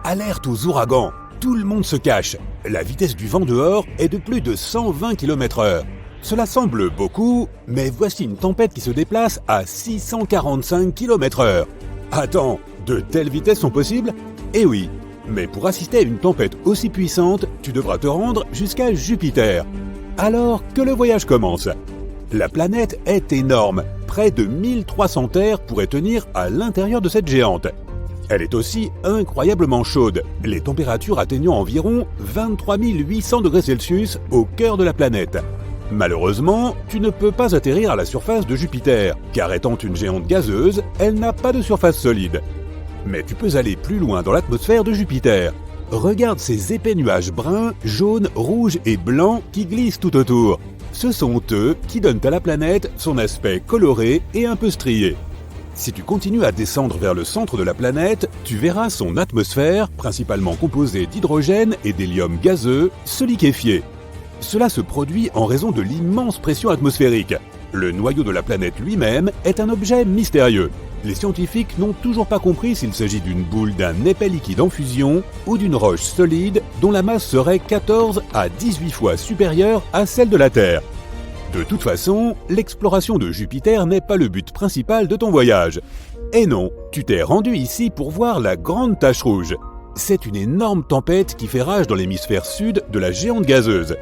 Alerte aux ouragans. Tout le monde se cache. La vitesse du vent dehors est de plus de 120 km/h. Cela semble beaucoup, mais voici une tempête qui se déplace à 645 km/h. Attends, de telles vitesses sont possibles? Eh oui, mais pour assister à une tempête aussi puissante, tu devras te rendre jusqu'à Jupiter. Alors que le voyage commence. La planète est énorme. Près de 1300 terres pourraient tenir à l'intérieur de cette géante. Elle est aussi incroyablement chaude, les températures atteignant environ 23 800 degrés Celsius au cœur de la planète. Malheureusement, tu ne peux pas atterrir à la surface de Jupiter, car étant une géante gazeuse, elle n'a pas de surface solide. Mais tu peux aller plus loin dans l'atmosphère de Jupiter. Regarde ces épais nuages bruns, jaunes, rouges et blancs qui glissent tout autour. Ce sont eux qui donnent à la planète son aspect coloré et un peu strié. Si tu continues à descendre vers le centre de la planète, tu verras son atmosphère, principalement composée d'hydrogène et d'hélium gazeux, se liquéfier. Cela se produit en raison de l'immense pression atmosphérique. Le noyau de la planète lui-même est un objet mystérieux. Les scientifiques n'ont toujours pas compris s'il s'agit d'une boule d'un épais liquide en fusion ou d'une roche solide dont la masse serait 14 à 18 fois supérieure à celle de la Terre. De toute façon, l'exploration de Jupiter n'est pas le but principal de ton voyage. Et non, tu t'es rendu ici pour voir la Grande Tache Rouge. C'est une énorme tempête qui fait rage dans l'hémisphère sud de la géante gazeuse.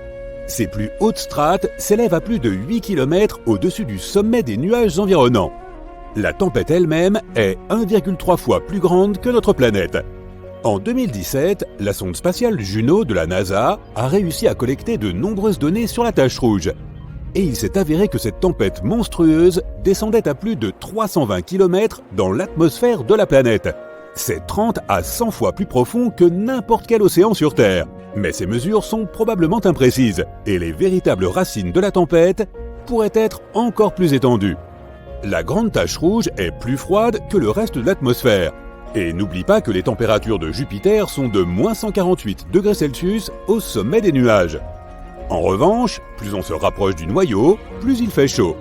Ses plus hautes strates s'élèvent à plus de 8 km au-dessus du sommet des nuages environnants. La tempête elle-même est 1,3 fois plus grande que notre planète. En 2017, la sonde spatiale Juno de la NASA a réussi à collecter de nombreuses données sur la tache rouge. Et il s'est avéré que cette tempête monstrueuse descendait à plus de 320 km dans l'atmosphère de la planète. C'est 30 à 100 fois plus profond que n'importe quel océan sur Terre. Mais ces mesures sont probablement imprécises, et les véritables racines de la tempête pourraient être encore plus étendues. La Grande Tache Rouge est plus froide que le reste de l'atmosphère. Et n'oublie pas que les températures de Jupiter sont de moins 148 degrés Celsius au sommet des nuages. En revanche, plus on se rapproche du noyau, plus il fait chaud.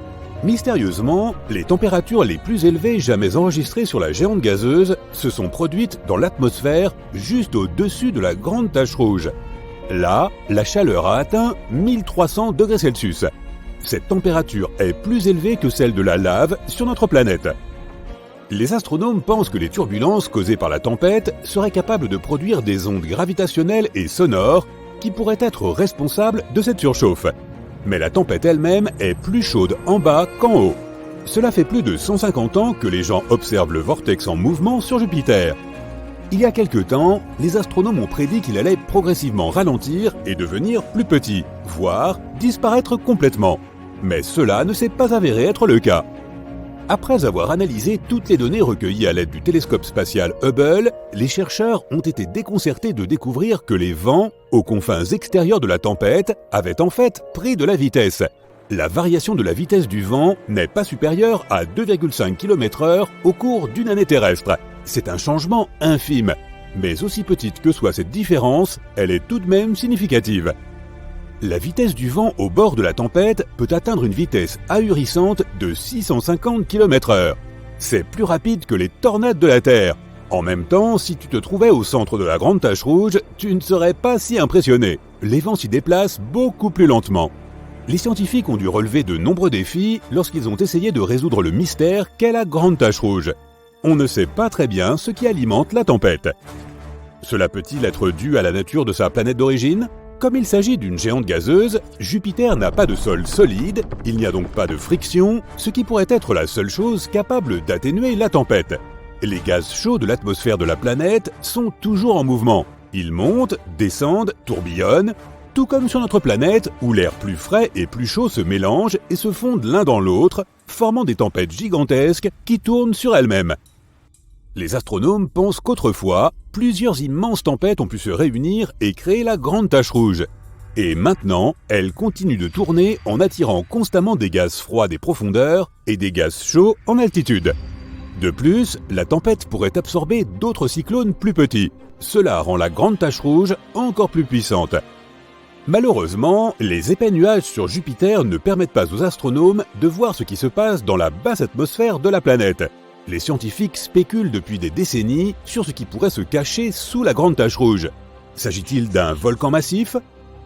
Mystérieusement, les températures les plus élevées jamais enregistrées sur la géante gazeuse se sont produites dans l'atmosphère juste au-dessus de la Grande Tache Rouge. Là, la chaleur a atteint 1300 degrés Celsius. Cette température est plus élevée que celle de la lave sur notre planète. Les astronomes pensent que les turbulences causées par la tempête seraient capables de produire des ondes gravitationnelles et sonores qui pourraient être responsables de cette surchauffe. Mais la tempête elle-même est plus chaude en bas qu'en haut. Cela fait plus de 150 ans que les gens observent le vortex en mouvement sur Jupiter. Il y a quelque temps, les astronomes ont prédit qu'il allait progressivement ralentir et devenir plus petit, voire disparaître complètement. Mais cela ne s'est pas avéré être le cas. Après avoir analysé toutes les données recueillies à l'aide du télescope spatial Hubble, les chercheurs ont été déconcertés de découvrir que les vents, aux confins extérieurs de la tempête, avaient en fait pris de la vitesse. La variation de la vitesse du vent n'est pas supérieure à 2,5 km/h au cours d'une année terrestre. C'est un changement infime. Mais aussi petite que soit cette différence, elle est tout de même significative. La vitesse du vent au bord de la tempête peut atteindre une vitesse ahurissante de 650 km/h. C'est plus rapide que les tornades de la Terre. En même temps, si tu te trouvais au centre de la Grande Tache Rouge, tu ne serais pas si impressionné. Les vents s'y déplacent beaucoup plus lentement. Les scientifiques ont dû relever de nombreux défis lorsqu'ils ont essayé de résoudre le mystère qu'est la Grande Tache Rouge. On ne sait pas très bien ce qui alimente la tempête. Cela peut-il être dû à la nature de sa planète d'origine ? Comme il s'agit d'une géante gazeuse, Jupiter n'a pas de sol solide, il n'y a donc pas de friction, ce qui pourrait être la seule chose capable d'atténuer la tempête. Les gaz chauds de l'atmosphère de la planète sont toujours en mouvement. Ils montent, descendent, tourbillonnent, tout comme sur notre planète où l'air plus frais et plus chaud se mélangent et se fondent l'un dans l'autre, formant des tempêtes gigantesques qui tournent sur elles-mêmes. Les astronomes pensent qu'autrefois, plusieurs immenses tempêtes ont pu se réunir et créer la Grande Tache Rouge. Et maintenant, elles continuent de tourner en attirant constamment des gaz froids des profondeurs et des gaz chauds en altitude. De plus, la tempête pourrait absorber d'autres cyclones plus petits. Cela rend la Grande Tache Rouge encore plus puissante. Malheureusement, les épais nuages sur Jupiter ne permettent pas aux astronomes de voir ce qui se passe dans la basse atmosphère de la planète. Les scientifiques spéculent depuis des décennies sur ce qui pourrait se cacher sous la grande tache rouge. S'agit-il d'un volcan massif?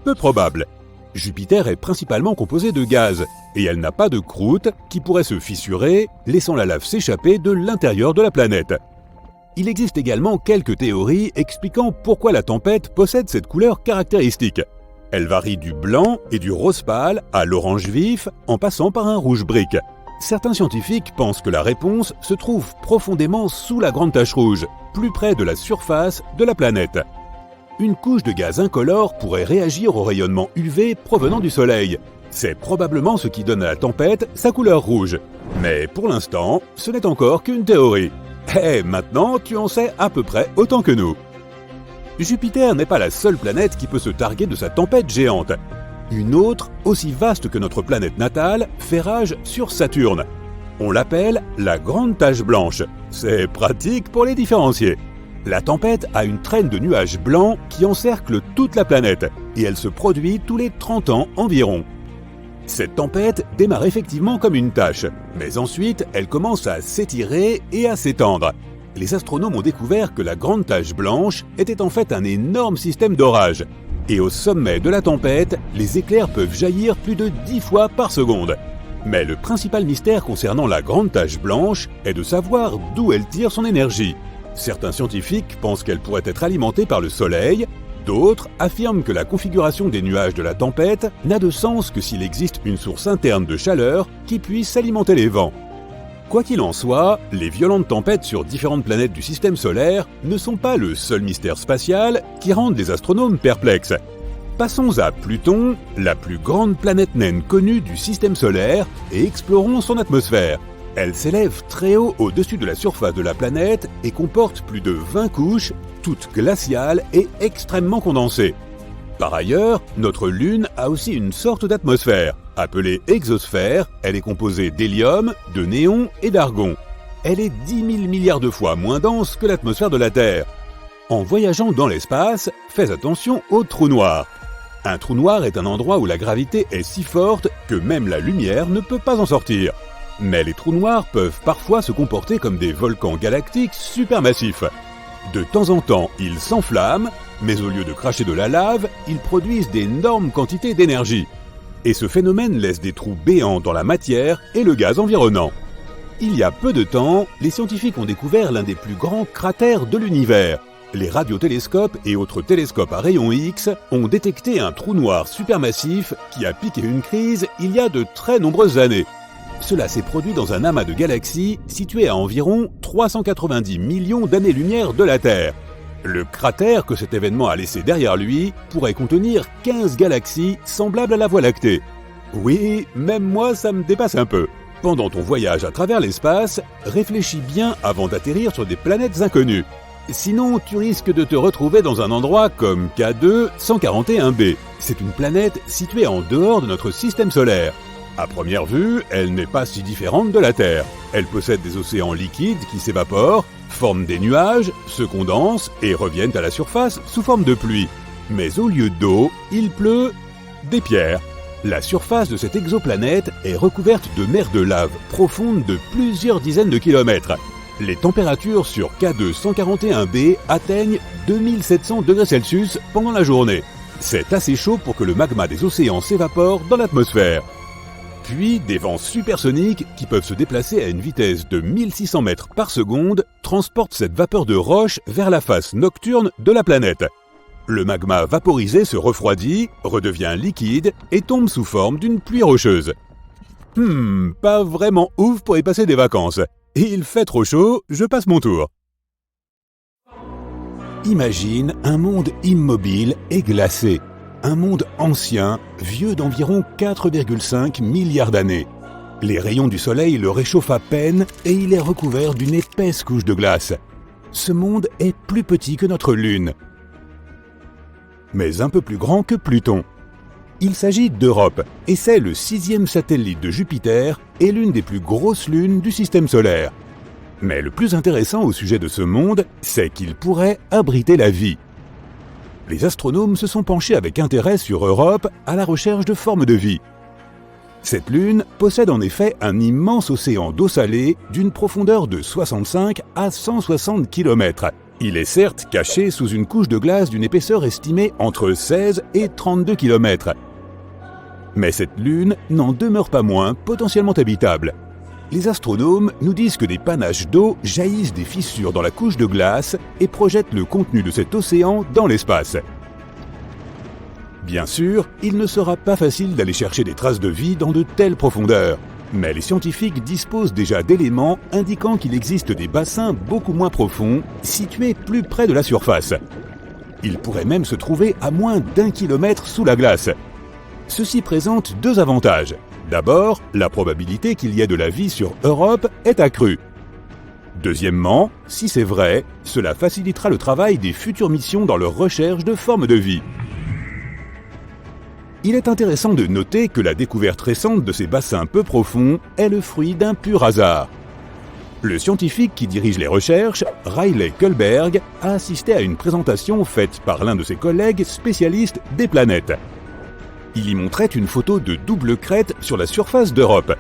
Peu probable. Jupiter est principalement composée de gaz, et elle n'a pas de croûte qui pourrait se fissurer, laissant la lave s'échapper de l'intérieur de la planète. Il existe également quelques théories expliquant pourquoi la tempête possède cette couleur caractéristique. Elle varie du blanc et du rose pâle à l'orange vif, en passant par un rouge brique. Certains scientifiques pensent que la réponse se trouve profondément sous la grande tache rouge, plus près de la surface de la planète. Une couche de gaz incolore pourrait réagir au rayonnement UV provenant du Soleil. C'est probablement ce qui donne à la tempête sa couleur rouge. Mais pour l'instant, ce n'est encore qu'une théorie. Maintenant, tu en sais à peu près autant que nous. Jupiter n'est pas la seule planète qui peut se targuer de sa tempête géante. Une autre, aussi vaste que notre planète natale, fait rage sur Saturne. On l'appelle la Grande Tache Blanche. C'est pratique pour les différencier. La tempête a une traîne de nuages blancs qui encercle toute la planète, et elle se produit tous les 30 ans environ. Cette tempête démarre effectivement comme une tache, mais ensuite elle commence à s'étirer et à s'étendre. Les astronomes ont découvert que la Grande Tache Blanche était en fait un énorme système d'orage. Et au sommet de la tempête, les éclairs peuvent jaillir plus de 10 fois par seconde. Mais le principal mystère concernant la Grande Tache Blanche est de savoir d'où elle tire son énergie. Certains scientifiques pensent qu'elle pourrait être alimentée par le Soleil, d'autres affirment que la configuration des nuages de la tempête n'a de sens que s'il existe une source interne de chaleur qui puisse alimenter les vents. Quoi qu'il en soit, les violentes tempêtes sur différentes planètes du système solaire ne sont pas le seul mystère spatial qui rende les astronomes perplexes. Passons à Pluton, la plus grande planète naine connue du système solaire, et explorons son atmosphère. Elle s'élève très haut au-dessus de la surface de la planète et comporte plus de 20 couches, toutes glaciales et extrêmement condensées. Par ailleurs, notre Lune a aussi une sorte d'atmosphère. Appelée exosphère, elle est composée d'hélium, de néon et d'argon. Elle est 10 000 milliards de fois moins dense que l'atmosphère de la Terre. En voyageant dans l'espace, fais attention aux trous noirs. Un trou noir est un endroit où la gravité est si forte que même la lumière ne peut pas en sortir. Mais les trous noirs peuvent parfois se comporter comme des volcans galactiques supermassifs. De temps en temps, ils s'enflamment, mais au lieu de cracher de la lave, ils produisent d'énormes quantités d'énergie. Et ce phénomène laisse des trous béants dans la matière et le gaz environnant. Il y a peu de temps, les scientifiques ont découvert l'un des plus grands cratères de l'univers. Les radiotélescopes et autres télescopes à rayons X ont détecté un trou noir supermassif qui a piqué une crise il y a de très nombreuses années. Cela s'est produit dans un amas de galaxies situé à environ 390 millions d'années-lumière de la Terre. Le cratère que cet événement a laissé derrière lui pourrait contenir 15 galaxies semblables à la Voie lactée. Oui, même moi ça me dépasse un peu. Pendant ton voyage à travers l'espace, réfléchis bien avant d'atterrir sur des planètes inconnues. Sinon, tu risques de te retrouver dans un endroit comme K2 141b. C'est une planète située en dehors de notre système solaire. À première vue, elle n'est pas si différente de la Terre. Elle possède des océans liquides qui s'évaporent, forment des nuages, se condensent et reviennent à la surface sous forme de pluie. Mais au lieu d'eau, il pleut des pierres. La surface de cette exoplanète est recouverte de mers de lave profondes de plusieurs dizaines de kilomètres. Les températures sur K2 141b atteignent 2700 degrés Celsius pendant la journée. C'est assez chaud pour que le magma des océans s'évapore dans l'atmosphère. Puis, des vents supersoniques qui peuvent se déplacer à une vitesse de 1600 mètres par seconde transportent cette vapeur de roche vers la face nocturne de la planète. Le magma vaporisé se refroidit, redevient liquide et tombe sous forme d'une pluie rocheuse. Pas vraiment ouf pour y passer des vacances. Il fait trop chaud, je passe mon tour. Imagine un monde immobile et glacé. Un monde ancien, vieux d'environ 4,5 milliards d'années. Les rayons du soleil le réchauffent à peine et il est recouvert d'une épaisse couche de glace. Ce monde est plus petit que notre Lune, mais un peu plus grand que Pluton. Il s'agit d'Europe et c'est le 6e satellite de Jupiter et l'une des plus grosses lunes du système solaire. Mais le plus intéressant au sujet de ce monde, c'est qu'il pourrait abriter la vie. Les astronomes se sont penchés avec intérêt sur Europe à la recherche de formes de vie. Cette lune possède en effet un immense océan d'eau salée d'une profondeur de 65 à 160 km. Il est certes caché sous une couche de glace d'une épaisseur estimée entre 16 et 32 km. Mais cette lune n'en demeure pas moins potentiellement habitable. Les astronomes nous disent que des panaches d'eau jaillissent des fissures dans la couche de glace et projettent le contenu de cet océan dans l'espace. Bien sûr, il ne sera pas facile d'aller chercher des traces de vie dans de telles profondeurs, mais les scientifiques disposent déjà d'éléments indiquant qu'il existe des bassins beaucoup moins profonds, situés plus près de la surface. Ils pourraient même se trouver à moins d'1 kilomètre sous la glace. Ceci présente deux avantages. D'abord, la probabilité qu'il y ait de la vie sur Europe est accrue. Deuxièmement, si c'est vrai, cela facilitera le travail des futures missions dans leur recherche de formes de vie. Il est intéressant de noter que la découverte récente de ces bassins peu profonds est le fruit d'un pur hasard. Le scientifique qui dirige les recherches, Riley Kullberg, a assisté à une présentation faite par l'un de ses collègues spécialistes des planètes. Il y montrait une photo de double crête sur la surface d'Europe.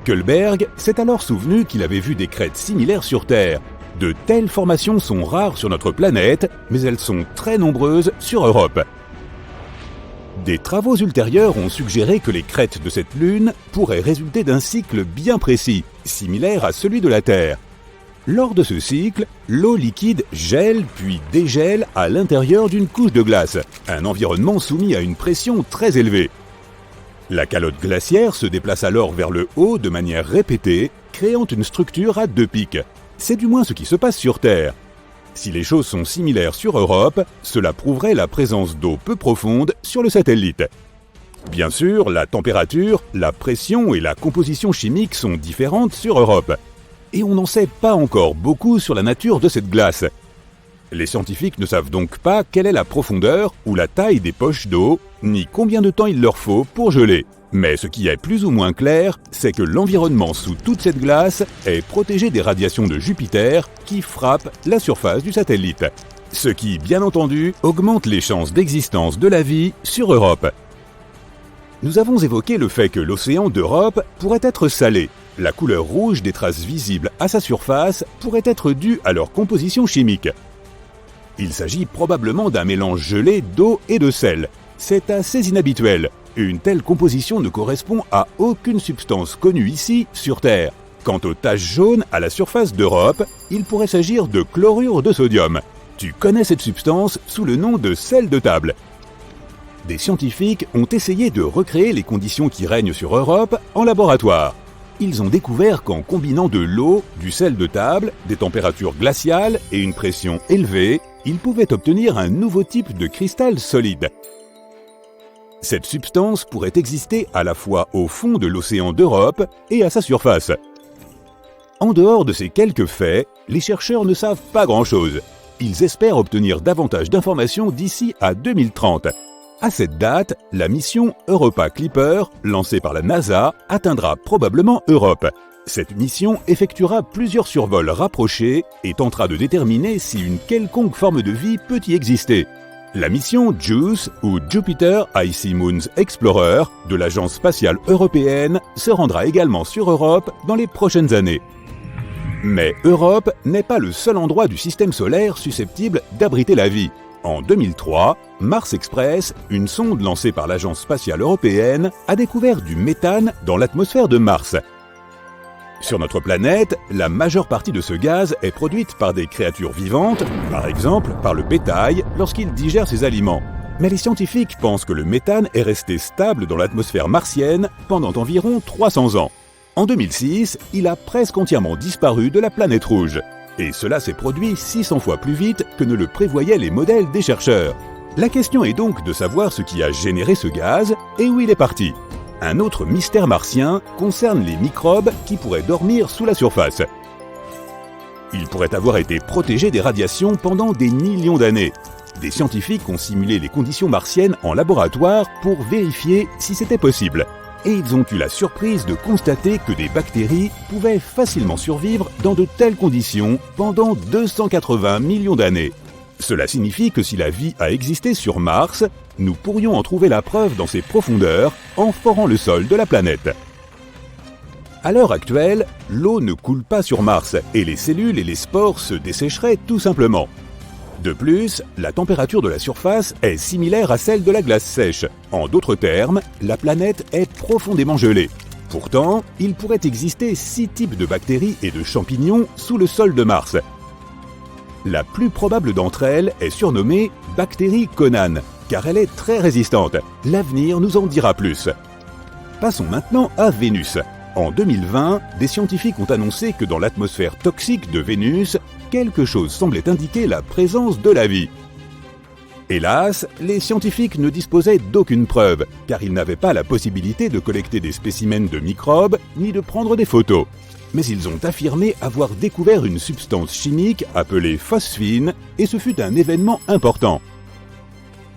Kullberg s'est alors souvenu qu'il avait vu des crêtes similaires sur Terre. De telles formations sont rares sur notre planète, mais elles sont très nombreuses sur Europe. Des travaux ultérieurs ont suggéré que les crêtes de cette lune pourraient résulter d'un cycle bien précis, similaire à celui de la Terre. Lors de ce cycle, l'eau liquide gèle puis dégèle à l'intérieur d'une couche de glace, un environnement soumis à une pression très élevée. La calotte glaciaire se déplace alors vers le haut de manière répétée, créant une structure à deux pics. C'est du moins ce qui se passe sur Terre. Si les choses sont similaires sur Europe, cela prouverait la présence d'eau peu profonde sur le satellite. Bien sûr, la température, la pression et la composition chimique sont différentes sur Europe. Et on n'en sait pas encore beaucoup sur la nature de cette glace. Les scientifiques ne savent donc pas quelle est la profondeur ou la taille des poches d'eau, ni combien de temps il leur faut pour geler. Mais ce qui est plus ou moins clair, c'est que l'environnement sous toute cette glace est protégé des radiations de Jupiter qui frappent la surface du satellite. Ce qui, bien entendu, augmente les chances d'existence de la vie sur Europe. Nous avons évoqué le fait que l'océan d'Europe pourrait être salé. La couleur rouge des traces visibles à sa surface pourrait être due à leur composition chimique. Il s'agit probablement d'un mélange gelé d'eau et de sel. C'est assez inhabituel. Une telle composition ne correspond à aucune substance connue ici, sur Terre. Quant aux taches jaunes à la surface d'Europe, il pourrait s'agir de chlorure de sodium. Tu connais cette substance sous le nom de sel de table. Des scientifiques ont essayé de recréer les conditions qui règnent sur Europe en laboratoire. Ils ont découvert qu'en combinant de l'eau, du sel de table, des températures glaciales et une pression élevée, ils pouvaient obtenir un nouveau type de cristal solide. Cette substance pourrait exister à la fois au fond de l'océan d'Europe et à sa surface. En dehors de ces quelques faits, les chercheurs ne savent pas grand-chose. Ils espèrent obtenir davantage d'informations d'ici à 2030. À cette date, la mission Europa Clipper, lancée par la NASA, atteindra probablement Europe. Cette mission effectuera plusieurs survols rapprochés et tentera de déterminer si une quelconque forme de vie peut y exister. La mission JUICE, ou Jupiter Icy Moons Explorer, de l'Agence spatiale européenne, se rendra également sur Europe dans les prochaines années. Mais Europe n'est pas le seul endroit du système solaire susceptible d'abriter la vie. En 2003, Mars Express, une sonde lancée par l'Agence spatiale européenne, a découvert du méthane dans l'atmosphère de Mars. Sur notre planète, la majeure partie de ce gaz est produite par des créatures vivantes, par exemple par le bétail lorsqu'il digère ses aliments. Mais les scientifiques pensent que le méthane est resté stable dans l'atmosphère martienne pendant environ 300 ans. En 2006, il a presque entièrement disparu de la planète rouge. Et cela s'est produit 600 fois plus vite que ne le prévoyaient les modèles des chercheurs. La question est donc de savoir ce qui a généré ce gaz et où il est parti. Un autre mystère martien concerne les microbes qui pourraient dormir sous la surface. Ils pourraient avoir été protégés des radiations pendant des millions d'années. Des scientifiques ont simulé les conditions martiennes en laboratoire pour vérifier si c'était possible. Et ils ont eu la surprise de constater que des bactéries pouvaient facilement survivre dans de telles conditions pendant 280 millions d'années. Cela signifie que si la vie a existé sur Mars, nous pourrions en trouver la preuve dans ses profondeurs en forant le sol de la planète. À l'heure actuelle, l'eau ne coule pas sur Mars et les cellules et les spores se dessécheraient tout simplement. De plus, la température de la surface est similaire à celle de la glace sèche. En d'autres termes, la planète est profondément gelée. Pourtant, il pourrait exister 6 types de bactéries et de champignons sous le sol de Mars. La plus probable d'entre elles est surnommée bactérie Conan, car elle est très résistante. L'avenir nous en dira plus. Passons maintenant à Vénus. En 2020, des scientifiques ont annoncé que dans l'atmosphère toxique de Vénus, quelque chose semblait indiquer la présence de la vie. Hélas, les scientifiques ne disposaient d'aucune preuve, car ils n'avaient pas la possibilité de collecter des spécimens de microbes ni de prendre des photos. Mais ils ont affirmé avoir découvert une substance chimique appelée phosphine, et ce fut un événement important.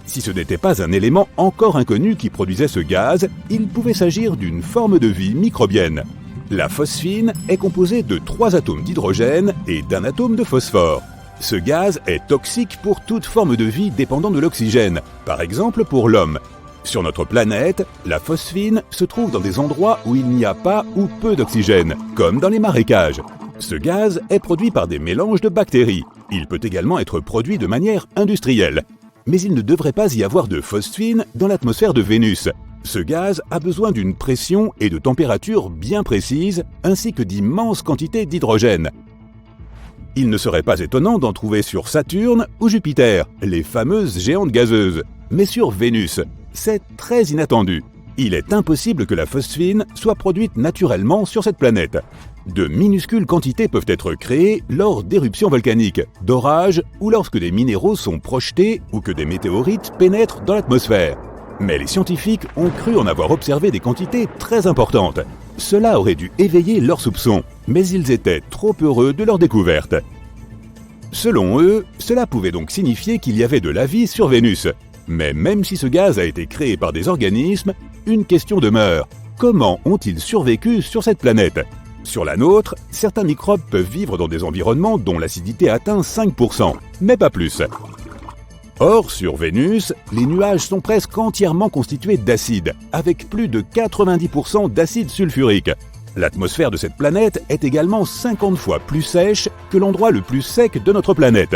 Si ce n'était pas un élément encore inconnu qui produisait ce gaz, il pouvait s'agir d'une forme de vie microbienne. La phosphine est composée de 3 atomes d'hydrogène et d'un atome de phosphore. Ce gaz est toxique pour toute forme de vie dépendant de l'oxygène, par exemple pour l'homme. Sur notre planète, la phosphine se trouve dans des endroits où il n'y a pas ou peu d'oxygène, comme dans les marécages. Ce gaz est produit par des mélanges de bactéries. Il peut également être produit de manière industrielle. Mais il ne devrait pas y avoir de phosphine dans l'atmosphère de Vénus. Ce gaz a besoin d'une pression et de température bien précises, ainsi que d'immenses quantités d'hydrogène. Il ne serait pas étonnant d'en trouver sur Saturne ou Jupiter, les fameuses géantes gazeuses. Mais sur Vénus, c'est très inattendu. Il est impossible que la phosphine soit produite naturellement sur cette planète. De minuscules quantités peuvent être créées lors d'éruptions volcaniques, d'orages ou lorsque des minéraux sont projetés ou que des météorites pénètrent dans l'atmosphère. Mais les scientifiques ont cru en avoir observé des quantités très importantes. Cela aurait dû éveiller leurs soupçons, mais ils étaient trop heureux de leur découverte. Selon eux, cela pouvait donc signifier qu'il y avait de la vie sur Vénus. Mais même si ce gaz a été créé par des organismes, une question demeure. Comment ont-ils survécu sur cette planète ? Sur la nôtre, certains microbes peuvent vivre dans des environnements dont l'acidité atteint 5%, mais pas plus. Or, sur Vénus, les nuages sont presque entièrement constitués d'acide, avec plus de 90% d'acide sulfurique. L'atmosphère de cette planète est également 50 fois plus sèche que l'endroit le plus sec de notre planète.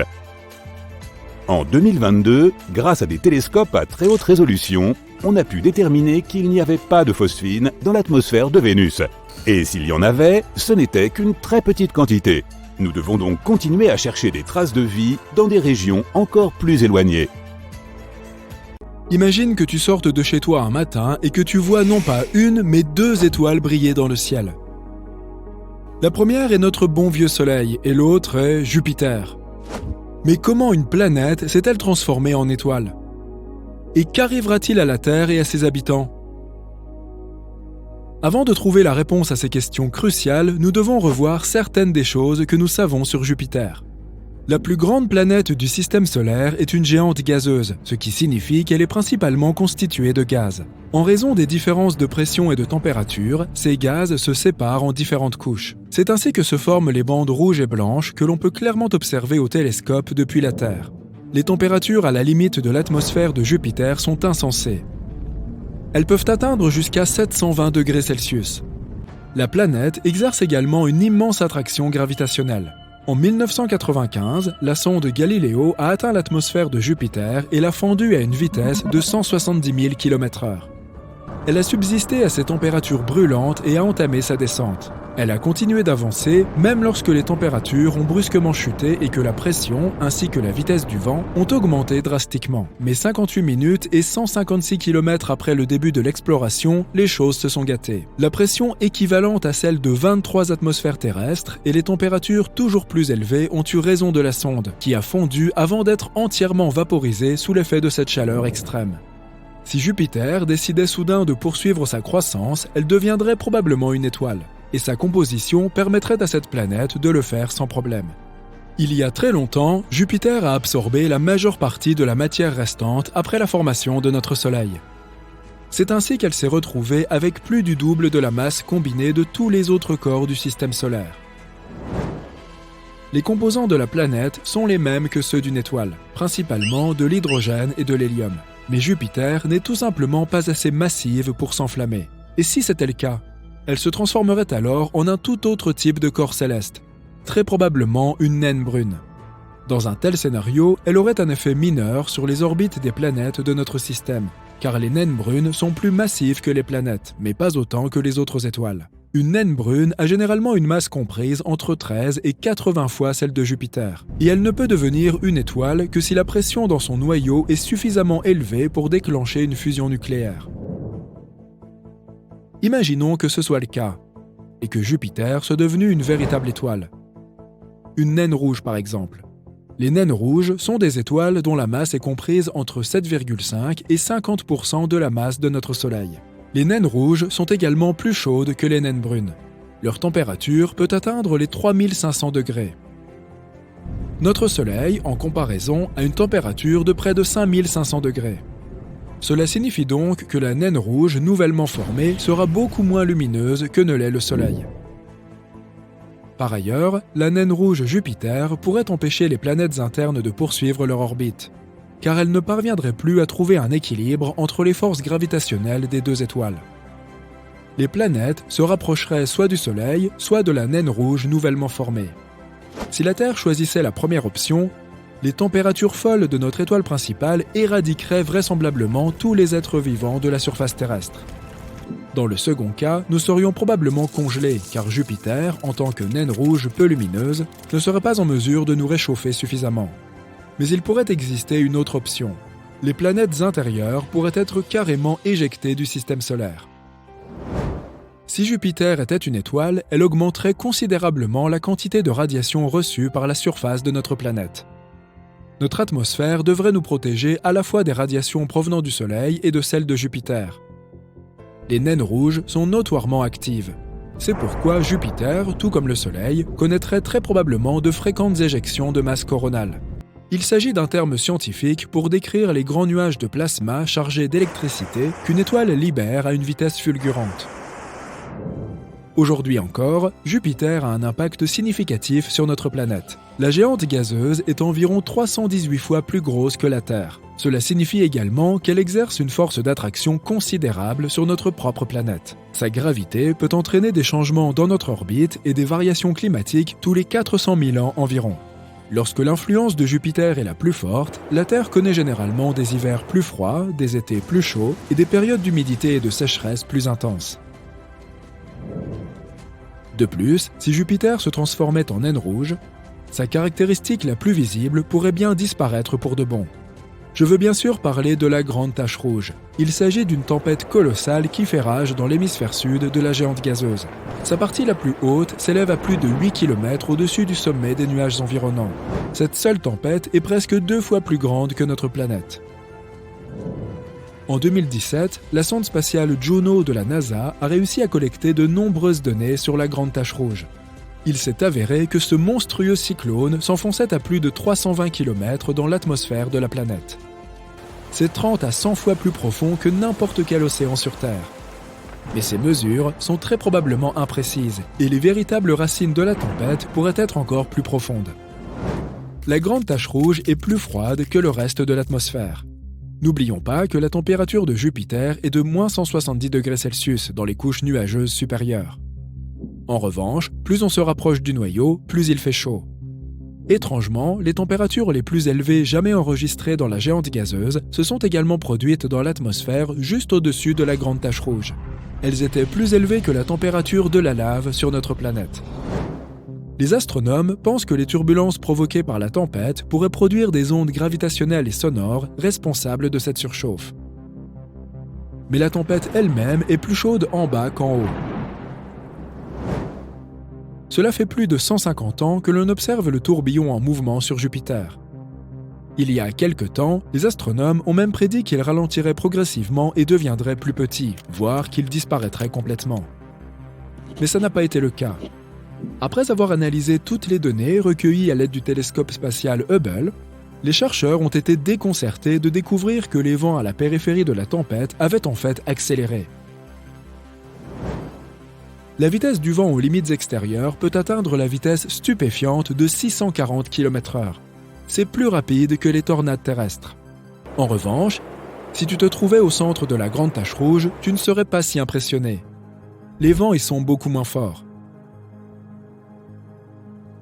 En 2022, grâce à des télescopes à très haute résolution, on a pu déterminer qu'il n'y avait pas de phosphine dans l'atmosphère de Vénus. Et s'il y en avait, ce n'était qu'une très petite quantité. Nous devons donc continuer à chercher des traces de vie dans des régions encore plus éloignées. Imagine que tu sortes de chez toi un matin et que tu vois non pas une, mais 2 étoiles briller dans le ciel. La première est notre bon vieux Soleil et l'autre est Jupiter. Mais comment une planète s'est-elle transformée en étoile ? Et qu'arrivera-t-il à la Terre et à ses habitants ? Avant de trouver la réponse à ces questions cruciales, nous devons revoir certaines des choses que nous savons sur Jupiter. La plus grande planète du système solaire est une géante gazeuse, ce qui signifie qu'elle est principalement constituée de gaz. En raison des différences de pression et de température, ces gaz se séparent en différentes couches. C'est ainsi que se forment les bandes rouges et blanches que l'on peut clairement observer au télescope depuis la Terre. Les températures à la limite de l'atmosphère de Jupiter sont insensées. Elles peuvent atteindre jusqu'à 720 degrés Celsius. La planète exerce également une immense attraction gravitationnelle. En 1995, la sonde Galileo a atteint l'atmosphère de Jupiter et l'a fendue à une vitesse de 170 000 km/h. Elle a subsisté à ces températures brûlantes et a entamé sa descente. Elle a continué d'avancer, même lorsque les températures ont brusquement chuté et que la pression, ainsi que la vitesse du vent, ont augmenté drastiquement. Mais 58 minutes et 156 km après le début de l'exploration, les choses se sont gâtées. La pression équivalente à celle de 23 atmosphères terrestres et les températures toujours plus élevées ont eu raison de la sonde, qui a fondu avant d'être entièrement vaporisée sous l'effet de cette chaleur extrême. Si Jupiter décidait soudain de poursuivre sa croissance, elle deviendrait probablement une étoile. Et sa composition permettrait à cette planète de le faire sans problème. Il y a très longtemps, Jupiter a absorbé la majeure partie de la matière restante après la formation de notre Soleil. C'est ainsi qu'elle s'est retrouvée avec plus du double de la masse combinée de tous les autres corps du système solaire. Les composants de la planète sont les mêmes que ceux d'une étoile, principalement de l'hydrogène et de l'hélium. Mais Jupiter n'est tout simplement pas assez massive pour s'enflammer. Et si c'était le cas, elle se transformerait alors en un tout autre type de corps céleste, très probablement une naine brune. Dans un tel scénario, elle aurait un effet mineur sur les orbites des planètes de notre système, car les naines brunes sont plus massives que les planètes, mais pas autant que les autres étoiles. Une naine brune a généralement une masse comprise entre 13 et 80 fois celle de Jupiter, et elle ne peut devenir une étoile que si la pression dans son noyau est suffisamment élevée pour déclencher une fusion nucléaire. Imaginons que ce soit le cas, et que Jupiter soit devenu une véritable étoile. Une naine rouge par exemple. Les naines rouges sont des étoiles dont la masse est comprise entre 7,5 et 50% de la masse de notre Soleil. Les naines rouges sont également plus chaudes que les naines brunes. Leur température peut atteindre les 3500 degrés. Notre Soleil, en comparaison, a une température de près de 5500 degrés. Cela signifie donc que la naine rouge nouvellement formée sera beaucoup moins lumineuse que ne l'est le Soleil. Par ailleurs, la naine rouge Jupiter pourrait empêcher les planètes internes de poursuivre leur orbite, car elle ne parviendrait plus à trouver un équilibre entre les forces gravitationnelles des deux étoiles. Les planètes se rapprocheraient soit du Soleil, soit de la naine rouge nouvellement formée. Si la Terre choisissait la première option, les températures folles de notre étoile principale éradiqueraient vraisemblablement tous les êtres vivants de la surface terrestre. Dans le second cas, nous serions probablement congelés, car Jupiter, en tant que naine rouge peu lumineuse, ne serait pas en mesure de nous réchauffer suffisamment. Mais il pourrait exister une autre option. Les planètes intérieures pourraient être carrément éjectées du système solaire. Si Jupiter était une étoile, elle augmenterait considérablement la quantité de radiation reçue par la surface de notre planète. Notre atmosphère devrait nous protéger à la fois des radiations provenant du Soleil et de celles de Jupiter. Les naines rouges sont notoirement actives. C'est pourquoi Jupiter, tout comme le Soleil, connaîtrait très probablement de fréquentes éjections de masse coronale. Il s'agit d'un terme scientifique pour décrire les grands nuages de plasma chargés d'électricité qu'une étoile libère à une vitesse fulgurante. Aujourd'hui encore, Jupiter a un impact significatif sur notre planète. La géante gazeuse est environ 318 fois plus grosse que la Terre. Cela signifie également qu'elle exerce une force d'attraction considérable sur notre propre planète. Sa gravité peut entraîner des changements dans notre orbite et des variations climatiques tous les 400 000 ans environ. Lorsque l'influence de Jupiter est la plus forte, la Terre connaît généralement des hivers plus froids, des étés plus chauds et des périodes d'humidité et de sécheresse plus intenses. De plus, si Jupiter se transformait en naine rouge, sa caractéristique la plus visible pourrait bien disparaître pour de bon. Je veux bien sûr parler de la Grande Tache Rouge. Il s'agit d'une tempête colossale qui fait rage dans l'hémisphère sud de la géante gazeuse. Sa partie la plus haute s'élève à plus de 8 km au-dessus du sommet des nuages environnants. Cette seule tempête est presque 2 fois plus grande que notre planète. En 2017, la sonde spatiale Juno de la NASA a réussi à collecter de nombreuses données sur la Grande Tache Rouge. Il s'est avéré que ce monstrueux cyclone s'enfonçait à plus de 320 km dans l'atmosphère de la planète. C'est 30 à 100 fois plus profond que n'importe quel océan sur Terre. Mais ces mesures sont très probablement imprécises et les véritables racines de la tempête pourraient être encore plus profondes. La Grande Tache Rouge est plus froide que le reste de l'atmosphère. N'oublions pas que la température de Jupiter est de moins 170 degrés Celsius dans les couches nuageuses supérieures. En revanche, plus on se rapproche du noyau, plus il fait chaud. Étrangement, les températures les plus élevées jamais enregistrées dans la géante gazeuse se sont également produites dans l'atmosphère juste au-dessus de la Grande Tache Rouge. Elles étaient plus élevées que la température de la lave sur notre planète. Les astronomes pensent que les turbulences provoquées par la tempête pourraient produire des ondes gravitationnelles et sonores responsables de cette surchauffe. Mais la tempête elle-même est plus chaude en bas qu'en haut. Cela fait plus de 150 ans que l'on observe le tourbillon en mouvement sur Jupiter. Il y a quelque temps, les astronomes ont même prédit qu'il ralentirait progressivement et deviendrait plus petit, voire qu'il disparaîtrait complètement. Mais ça n'a pas été le cas. Après avoir analysé toutes les données recueillies à l'aide du télescope spatial Hubble, les chercheurs ont été déconcertés de découvrir que les vents à la périphérie de la tempête avaient en fait accéléré. La vitesse du vent aux limites extérieures peut atteindre la vitesse stupéfiante de 640 km/h. C'est plus rapide que les tornades terrestres. En revanche, si tu te trouvais au centre de la Grande Tache Rouge, tu ne serais pas si impressionné. Les vents y sont beaucoup moins forts.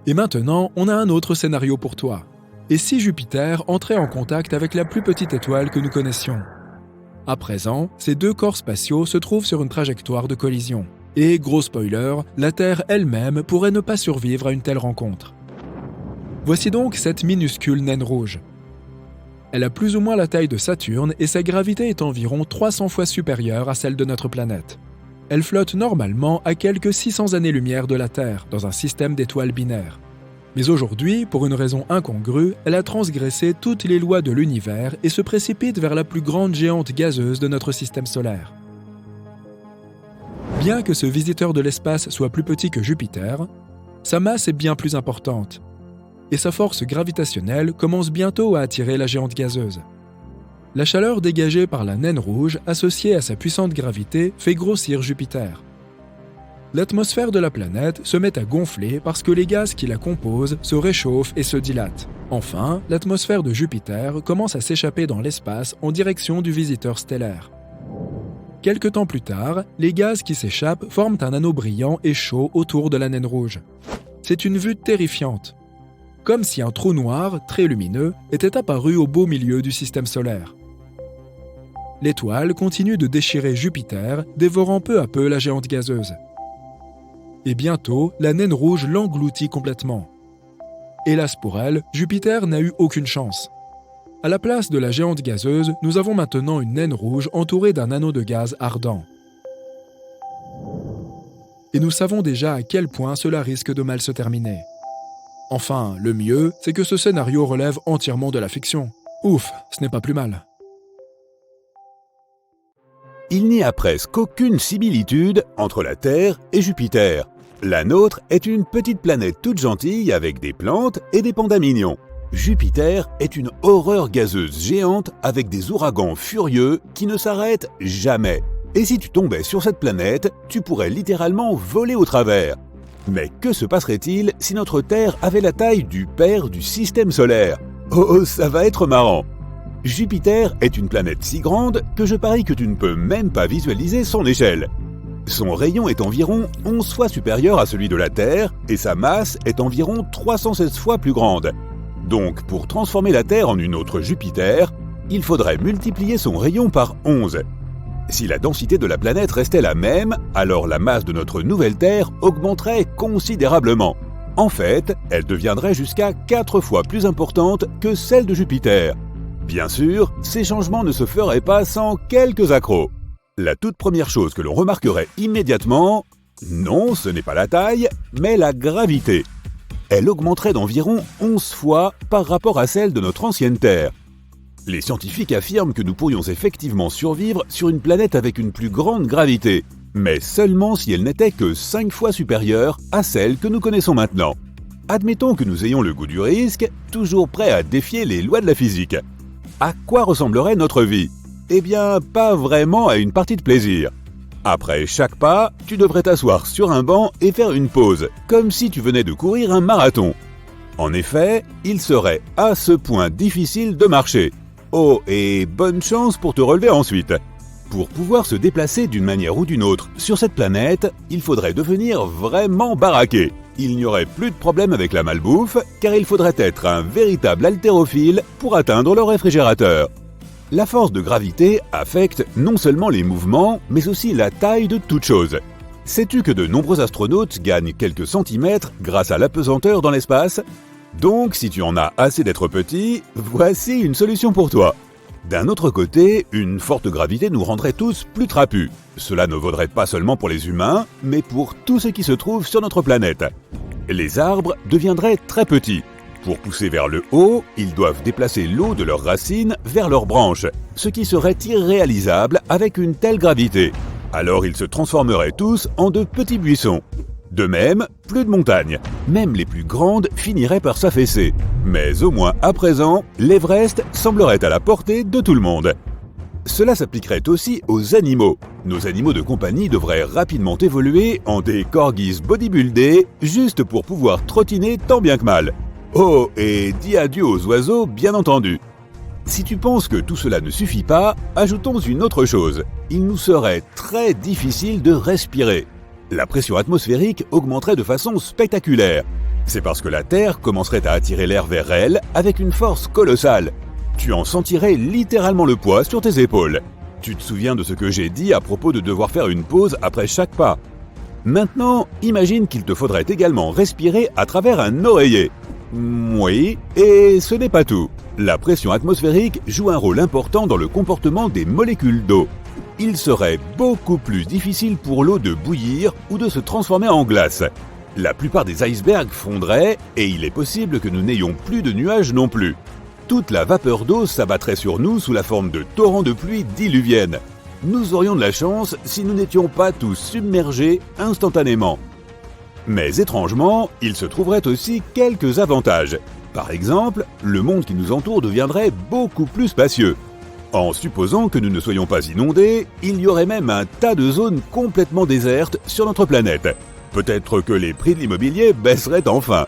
Et maintenant, on a un autre scénario pour toi. Et si Jupiter entrait en contact avec la plus petite étoile que nous connaissions? À présent, ces deux corps spatiaux se trouvent sur une trajectoire de collision. Et, gros spoiler, la Terre elle-même pourrait ne pas survivre à une telle rencontre. Voici donc cette minuscule naine rouge. Elle a plus ou moins la taille de Saturne et sa gravité est environ 300 fois supérieure à celle de notre planète. Elle flotte normalement à quelques 600 années-lumière de la Terre, dans un système d'étoiles binaires. Mais aujourd'hui, pour une raison incongrue, elle a transgressé toutes les lois de l'univers et se précipite vers la plus grande géante gazeuse de notre système solaire. Bien que ce visiteur de l'espace soit plus petit que Jupiter, sa masse est bien plus importante, et sa force gravitationnelle commence bientôt à attirer la géante gazeuse. La chaleur dégagée par la naine rouge, associée à sa puissante gravité, fait grossir Jupiter. L'atmosphère de la planète se met à gonfler parce que les gaz qui la composent se réchauffent et se dilatent. Enfin, l'atmosphère de Jupiter commence à s'échapper dans l'espace en direction du visiteur stellaire. Quelque temps plus tard, les gaz qui s'échappent forment un anneau brillant et chaud autour de la naine rouge. C'est une vue terrifiante, comme si un trou noir, très lumineux, était apparu au beau milieu du système solaire. L'étoile continue de déchirer Jupiter, dévorant peu à peu la géante gazeuse. Et bientôt, la naine rouge l'engloutit complètement. Hélas pour elle, Jupiter n'a eu aucune chance. À la place de la géante gazeuse, nous avons maintenant une naine rouge entourée d'un anneau de gaz ardent. Et nous savons déjà à quel point cela risque de mal se terminer. Enfin, le mieux, c'est que ce scénario relève entièrement de la fiction. Ouf, ce n'est pas plus mal. Il n'y a presque aucune similitude entre la Terre et Jupiter. La nôtre est une petite planète toute gentille avec des plantes et des pandas mignons. Jupiter est une horreur gazeuse géante avec des ouragans furieux qui ne s'arrêtent jamais. Et si tu tombais sur cette planète, tu pourrais littéralement voler au travers. Mais que se passerait-il si notre Terre avait la taille du père du système solaire? Oh, ça va être marrant! Jupiter est une planète si grande que je parie que tu ne peux même pas visualiser son échelle. Son rayon est environ 11 fois supérieur à celui de la Terre et sa masse est environ 316 fois plus grande. Donc, pour transformer la Terre en une autre Jupiter, il faudrait multiplier son rayon par 11. Si la densité de la planète restait la même, alors la masse de notre nouvelle Terre augmenterait considérablement. En fait, elle deviendrait jusqu'à 4 fois plus importante que celle de Jupiter. Bien sûr, ces changements ne se feraient pas sans quelques accros. La toute première chose que l'on remarquerait immédiatement, non, ce n'est pas la taille, mais la gravité. Elle augmenterait d'environ 11 fois par rapport à celle de notre ancienne Terre. Les scientifiques affirment que nous pourrions effectivement survivre sur une planète avec une plus grande gravité, mais seulement si elle n'était que 5 fois supérieure à celle que nous connaissons maintenant. Admettons que nous ayons le goût du risque, toujours prêts à défier les lois de la physique. À quoi ressemblerait notre vie? Eh bien, pas vraiment à une partie de plaisir. Après chaque pas, tu devrais t'asseoir sur un banc et faire une pause, comme si tu venais de courir un marathon. En effet, il serait à ce point difficile de marcher. Oh, et bonne chance pour te relever ensuite. Pour pouvoir se déplacer d'une manière ou d'une autre sur cette planète, il faudrait devenir vraiment baraqué. Il n'y aurait plus de problème avec la malbouffe, car il faudrait être un véritable haltérophile pour atteindre le réfrigérateur. La force de gravité affecte non seulement les mouvements, mais aussi la taille de toute chose. Sais-tu que de nombreux astronautes gagnent quelques centimètres grâce à l'apesanteur dans l'espace? Donc, si tu en as assez d'être petit, voici une solution pour toi. D'un autre côté, une forte gravité nous rendrait tous plus trapus. Cela ne vaudrait pas seulement pour les humains, mais pour tout ce qui se trouve sur notre planète. Les arbres deviendraient très petits. Pour pousser vers le haut, ils doivent déplacer l'eau de leurs racines vers leurs branches, ce qui serait irréalisable avec une telle gravité. Alors ils se transformeraient tous en de petits buissons. De même, plus de montagnes. Même les plus grandes finiraient par s'affaisser. Mais au moins à présent, l'Everest semblerait à la portée de tout le monde. Cela s'appliquerait aussi aux animaux. Nos animaux de compagnie devraient rapidement évoluer en des corgis bodybuildés, juste pour pouvoir trottiner tant bien que mal. Oh, et dis adieu aux oiseaux, bien entendu. Si tu penses que tout cela ne suffit pas, ajoutons une autre chose. Il nous serait très difficile de respirer. La pression atmosphérique augmenterait de façon spectaculaire. C'est parce que la Terre commencerait à attirer l'air vers elle avec une force colossale. Tu en sentirais littéralement le poids sur tes épaules. Tu te souviens de ce que j'ai dit à propos de devoir faire une pause après chaque pas. Maintenant, imagine qu'il te faudrait également respirer à travers un oreiller. Oui, et ce n'est pas tout. La pression atmosphérique joue un rôle important dans le comportement des molécules d'eau. Il serait beaucoup plus difficile pour l'eau de bouillir ou de se transformer en glace. La plupart des icebergs fondraient et il est possible que nous n'ayons plus de nuages non plus. Toute la vapeur d'eau s'abattrait sur nous sous la forme de torrents de pluie diluvienne. Nous aurions de la chance si nous n'étions pas tous submergés instantanément. Mais étrangement, il se trouverait aussi quelques avantages. Par exemple, le monde qui nous entoure deviendrait beaucoup plus spacieux. En supposant que nous ne soyons pas inondés, il y aurait même un tas de zones complètement désertes sur notre planète. Peut-être que les prix de l'immobilier baisseraient enfin.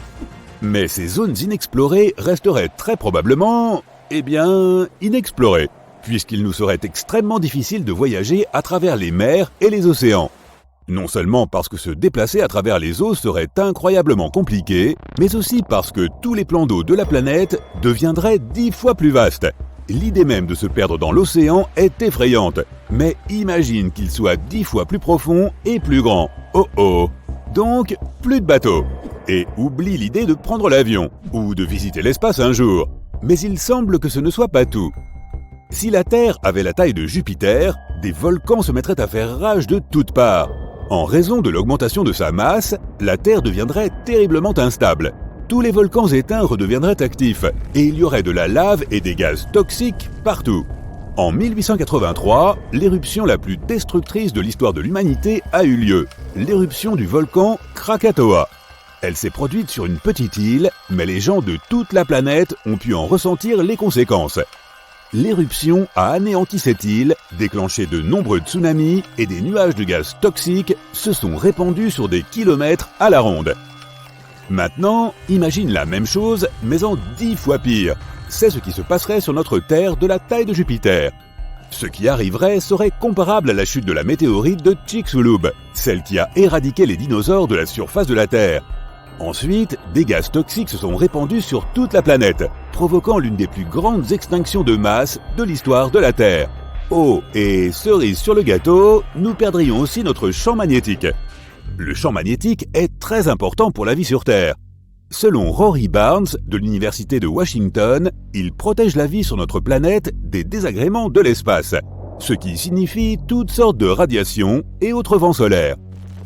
Mais ces zones inexplorées resteraient très probablement, inexplorées, puisqu'il nous serait extrêmement difficile de voyager à travers les mers et les océans. Non seulement parce que se déplacer à travers les eaux serait incroyablement compliqué, mais aussi parce que tous les plans d'eau de la planète deviendraient 10 fois plus vastes. L'idée même de se perdre dans l'océan est effrayante, mais imagine qu'il soit 10 fois plus profond et plus grand. Oh oh! Donc, plus de bateaux. Et oublie l'idée de prendre l'avion, ou de visiter l'espace un jour. Mais il semble que ce ne soit pas tout. Si la Terre avait la taille de Jupiter, des volcans se mettraient à faire rage de toutes parts. En raison de l'augmentation de sa masse, la Terre deviendrait terriblement instable. Tous les volcans éteints redeviendraient actifs, et il y aurait de la lave et des gaz toxiques partout. En 1883, l'éruption la plus destructrice de l'histoire de l'humanité a eu lieu, l'éruption du volcan Krakatoa. Elle s'est produite sur une petite île, mais les gens de toute la planète ont pu en ressentir les conséquences. L'éruption a anéanti cette île, déclenché de nombreux tsunamis et des nuages de gaz toxiques se sont répandus sur des kilomètres à la ronde. Maintenant, imagine la même chose, mais en 10 fois pire. C'est ce qui se passerait sur notre Terre de la taille de Jupiter. Ce qui arriverait serait comparable à la chute de la météorite de Chicxulub, celle qui a éradiqué les dinosaures de la surface de la Terre. Ensuite, des gaz toxiques se sont répandus sur toute la planète, provoquant l'une des plus grandes extinctions de masse de l'histoire de la Terre. Oh, et cerise sur le gâteau, nous perdrions aussi notre champ magnétique. Le champ magnétique est très important pour la vie sur Terre. Selon Rory Barnes de l'Université de Washington, il protège la vie sur notre planète des désagréments de l'espace, ce qui signifie toutes sortes de radiations et autres vents solaires.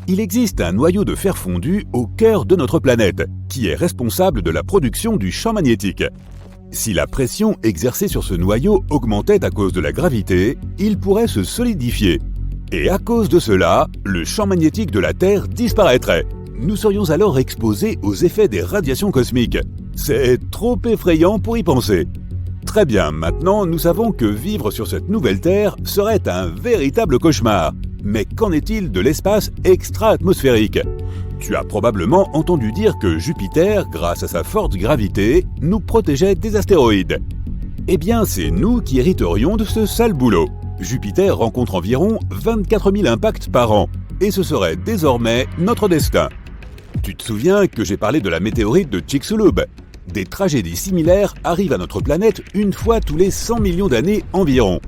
Il existe un noyau de fer fondu au cœur de notre planète, qui est responsable de la production du champ magnétique. Si la pression exercée sur ce noyau augmentait à cause de la gravité, il pourrait se solidifier. Et à cause de cela, le champ magnétique de la Terre disparaîtrait. Nous serions alors exposés aux effets des radiations cosmiques. C'est trop effrayant pour y penser. Très bien, maintenant nous savons que vivre sur cette nouvelle Terre serait un véritable cauchemar. Mais qu'en est-il de l'espace extra-atmosphérique ? Tu as probablement entendu dire que Jupiter, grâce à sa forte gravité, nous protégeait des astéroïdes. Eh bien, c'est nous qui hériterions de ce sale boulot. Jupiter rencontre environ 24 000 impacts par an, et ce serait désormais notre destin. Tu te souviens que j'ai parlé de la météorite de Chicxulub ? Des tragédies similaires arrivent à notre planète une fois tous les 100 millions d'années environ.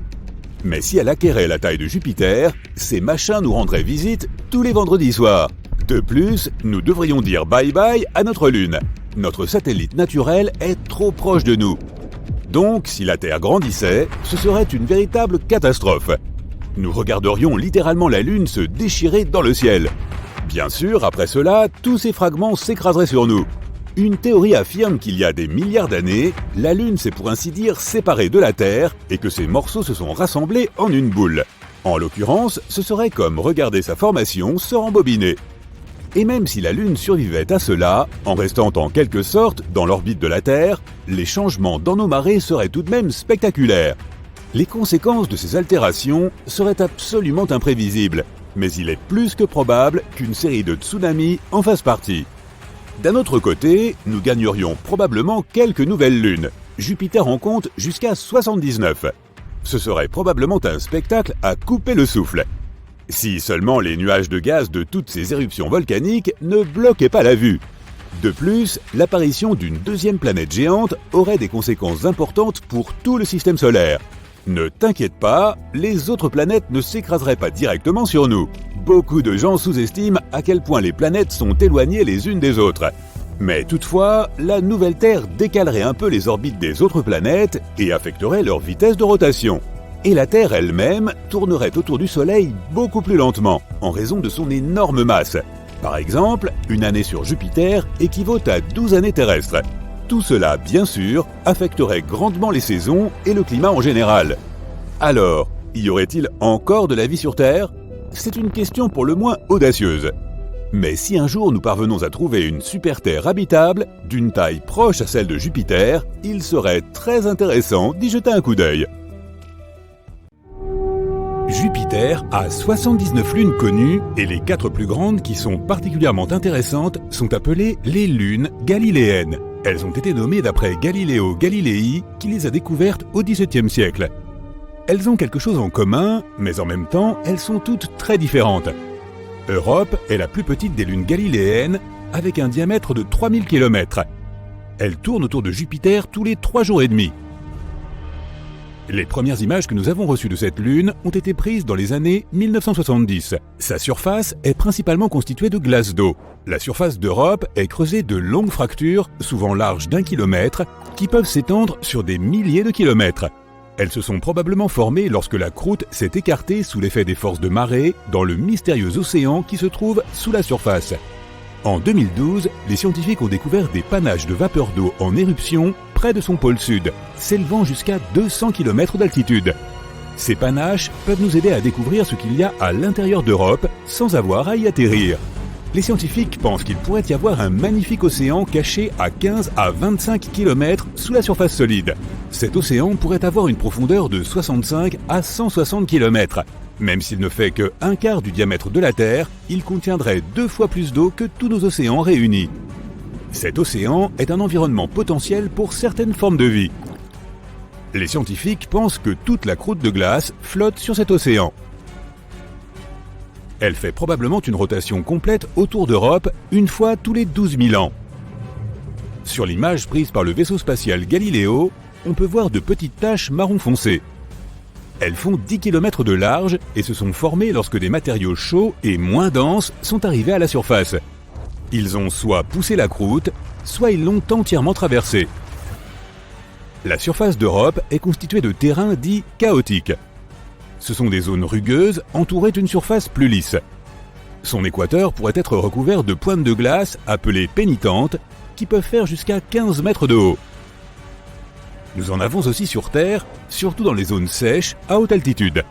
Mais si elle acquérait la taille de Jupiter, ces machins nous rendraient visite tous les vendredis soirs. De plus, nous devrions dire bye-bye à notre Lune. Notre satellite naturel est trop proche de nous. Donc, si la Terre grandissait, ce serait une véritable catastrophe. Nous regarderions littéralement la Lune se déchirer dans le ciel. Bien sûr, après cela, tous ces fragments s'écraseraient sur nous. Une théorie affirme qu'il y a des milliards d'années, la Lune s'est pour ainsi dire séparée de la Terre et que ces morceaux se sont rassemblés en une boule. En l'occurrence, ce serait comme regarder sa formation se rembobiner. Et même si la Lune survivait à cela, en restant en quelque sorte dans l'orbite de la Terre, les changements dans nos marées seraient tout de même spectaculaires. Les conséquences de ces altérations seraient absolument imprévisibles, mais il est plus que probable qu'une série de tsunamis en fasse partie. D'un autre côté, nous gagnerions probablement quelques nouvelles lunes. Jupiter en compte jusqu'à 79. Ce serait probablement un spectacle à couper le souffle. Si seulement les nuages de gaz de toutes ces éruptions volcaniques ne bloquaient pas la vue. De plus, l'apparition d'une deuxième planète géante aurait des conséquences importantes pour tout le système solaire. Ne t'inquiète pas, les autres planètes ne s'écraseraient pas directement sur nous. Beaucoup de gens sous-estiment à quel point les planètes sont éloignées les unes des autres. Mais toutefois, la nouvelle Terre décalerait un peu les orbites des autres planètes et affecterait leur vitesse de rotation. Et la Terre elle-même tournerait autour du Soleil beaucoup plus lentement, en raison de son énorme masse. Par exemple, une année sur Jupiter équivaut à 12 années terrestres. Tout cela, bien sûr, affecterait grandement les saisons et le climat en général. Alors, y aurait-il encore de la vie sur Terre ? C'est une question pour le moins audacieuse. Mais si un jour nous parvenons à trouver une super-Terre habitable, d'une taille proche à celle de Jupiter, il serait très intéressant d'y jeter un coup d'œil. Jupiter a 79 lunes connues et les 4 plus grandes qui sont particulièrement intéressantes sont appelées les lunes galiléennes. Elles ont été nommées d'après Galileo Galilei qui les a découvertes au XVIIe siècle. Elles ont quelque chose en commun, mais en même temps, elles sont toutes très différentes. Europe est la plus petite des lunes galiléennes avec un diamètre de 3000 km. Elle tourne autour de Jupiter tous les 3 jours et demi. Les premières images que nous avons reçues de cette lune ont été prises dans les années 1970. Sa surface est principalement constituée de glace d'eau. La surface d'Europe est creusée de longues fractures, souvent larges d'1 kilomètre, qui peuvent s'étendre sur des milliers de kilomètres. Elles se sont probablement formées lorsque la croûte s'est écartée sous l'effet des forces de marée dans le mystérieux océan qui se trouve sous la surface. En 2012, les scientifiques ont découvert des panaches de vapeur d'eau en éruption près de son pôle sud, s'élevant jusqu'à 200 km d'altitude. Ces panaches peuvent nous aider à découvrir ce qu'il y a à l'intérieur d'Europe sans avoir à y atterrir. Les scientifiques pensent qu'il pourrait y avoir un magnifique océan caché à 15 à 25 km sous la surface solide. Cet océan pourrait avoir une profondeur de 65 à 160 km. Même s'il ne fait que 1/4 du diamètre de la Terre, il contiendrait 2 fois plus d'eau que tous nos océans réunis. Cet océan est un environnement potentiel pour certaines formes de vie. Les scientifiques pensent que toute la croûte de glace flotte sur cet océan. Elle fait probablement une rotation complète autour d'Europe une fois tous les 12 000 ans. Sur l'image prise par le vaisseau spatial Galileo, on peut voir de petites taches marron foncé. Elles font 10 km de large et se sont formées lorsque des matériaux chauds et moins denses sont arrivés à la surface. Ils ont soit poussé la croûte, soit ils l'ont entièrement traversée. La surface d'Europe est constituée de terrains dits chaotiques. Ce sont des zones rugueuses entourées d'une surface plus lisse. Son équateur pourrait être recouvert de pointes de glace appelées pénitentes qui peuvent faire jusqu'à 15 mètres de haut. Nous en avons aussi sur Terre, surtout dans les zones sèches à haute altitude.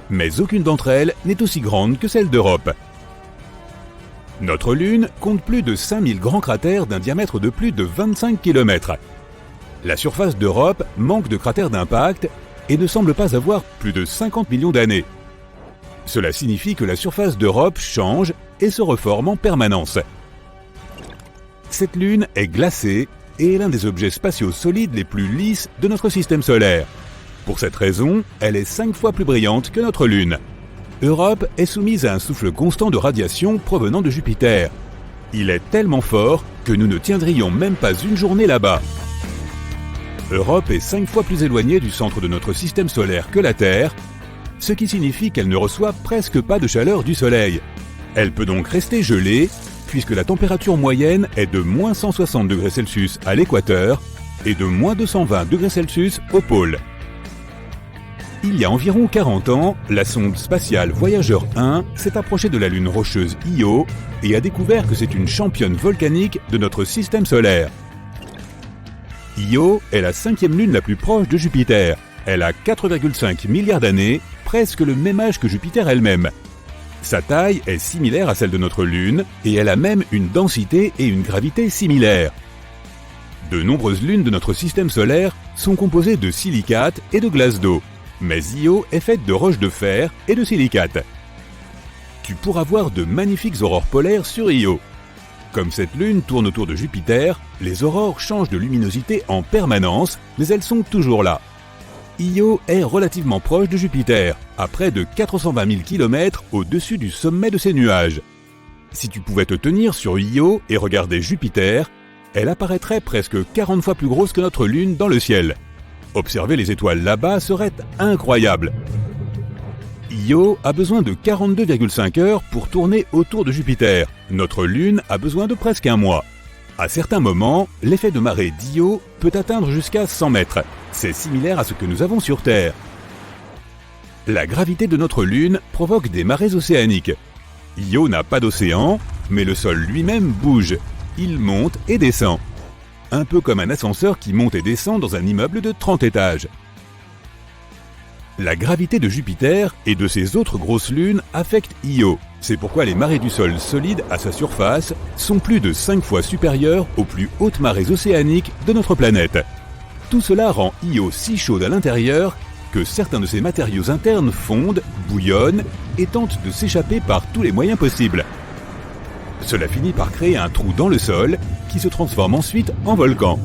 Mais aucune d'entre elles n'est aussi grande que celle d'Europe. Notre Lune compte plus de 5000 grands cratères d'un diamètre de plus de 25 km. La surface d'Europe manque de cratères d'impact et ne semble pas avoir plus de 50 millions d'années. Cela signifie que la surface d'Europe change et se reforme en permanence. Cette Lune est glacée et est l'un des objets spatiaux solides les plus lisses de notre système solaire. Pour cette raison, elle est 5 fois plus brillante que notre Lune. Europe est soumise à un souffle constant de radiation provenant de Jupiter. Il est tellement fort que nous ne tiendrions même pas une journée là-bas. Europe est 5 fois plus éloignée du centre de notre système solaire que la Terre, ce qui signifie qu'elle ne reçoit presque pas de chaleur du Soleil. Elle peut donc rester gelée, puisque la température moyenne est de moins 160 degrés Celsius à l'équateur et de moins 220 degrés Celsius au pôle. Il y a environ 40 ans, la sonde spatiale Voyager 1 s'est approchée de la lune rocheuse Io et a découvert que c'est une championne volcanique de notre système solaire. Io est la 5e lune la plus proche de Jupiter. Elle a 4,5 milliards d'années, presque le même âge que Jupiter elle-même. Sa taille est similaire à celle de notre Lune et elle a même une densité et une gravité similaires. De nombreuses lunes de notre système solaire sont composées de silicates et de glace d'eau. Mais Io est faite de roches de fer et de silicates. Tu pourras voir de magnifiques aurores polaires sur Io. Comme cette lune tourne autour de Jupiter, les aurores changent de luminosité en permanence, mais elles sont toujours là. Io est relativement proche de Jupiter, à près de 420 000 km au-dessus du sommet de ses nuages. Si tu pouvais te tenir sur Io et regarder Jupiter, elle apparaîtrait presque 40 fois plus grosse que notre lune dans le ciel. Observer les étoiles là-bas serait incroyable. Io a besoin de 42,5 heures pour tourner autour de Jupiter. Notre lune a besoin de presque un mois. À certains moments, l'effet de marée d'Io peut atteindre jusqu'à 100 mètres. C'est similaire à ce que nous avons sur Terre. La gravité de notre lune provoque des marées océaniques. Io n'a pas d'océan, mais le sol lui-même bouge. Il monte et descend. Un peu comme un ascenseur qui monte et descend dans un immeuble de 30 étages. La gravité de Jupiter et de ses autres grosses lunes affecte Io. C'est pourquoi les marées du sol solide à sa surface sont plus de 5 fois supérieures aux plus hautes marées océaniques de notre planète. Tout cela rend Io si chaude à l'intérieur que certains de ses matériaux internes fondent, bouillonnent et tentent de s'échapper par tous les moyens possibles. Cela finit par créer un trou dans le sol qui se transforme ensuite en volcan.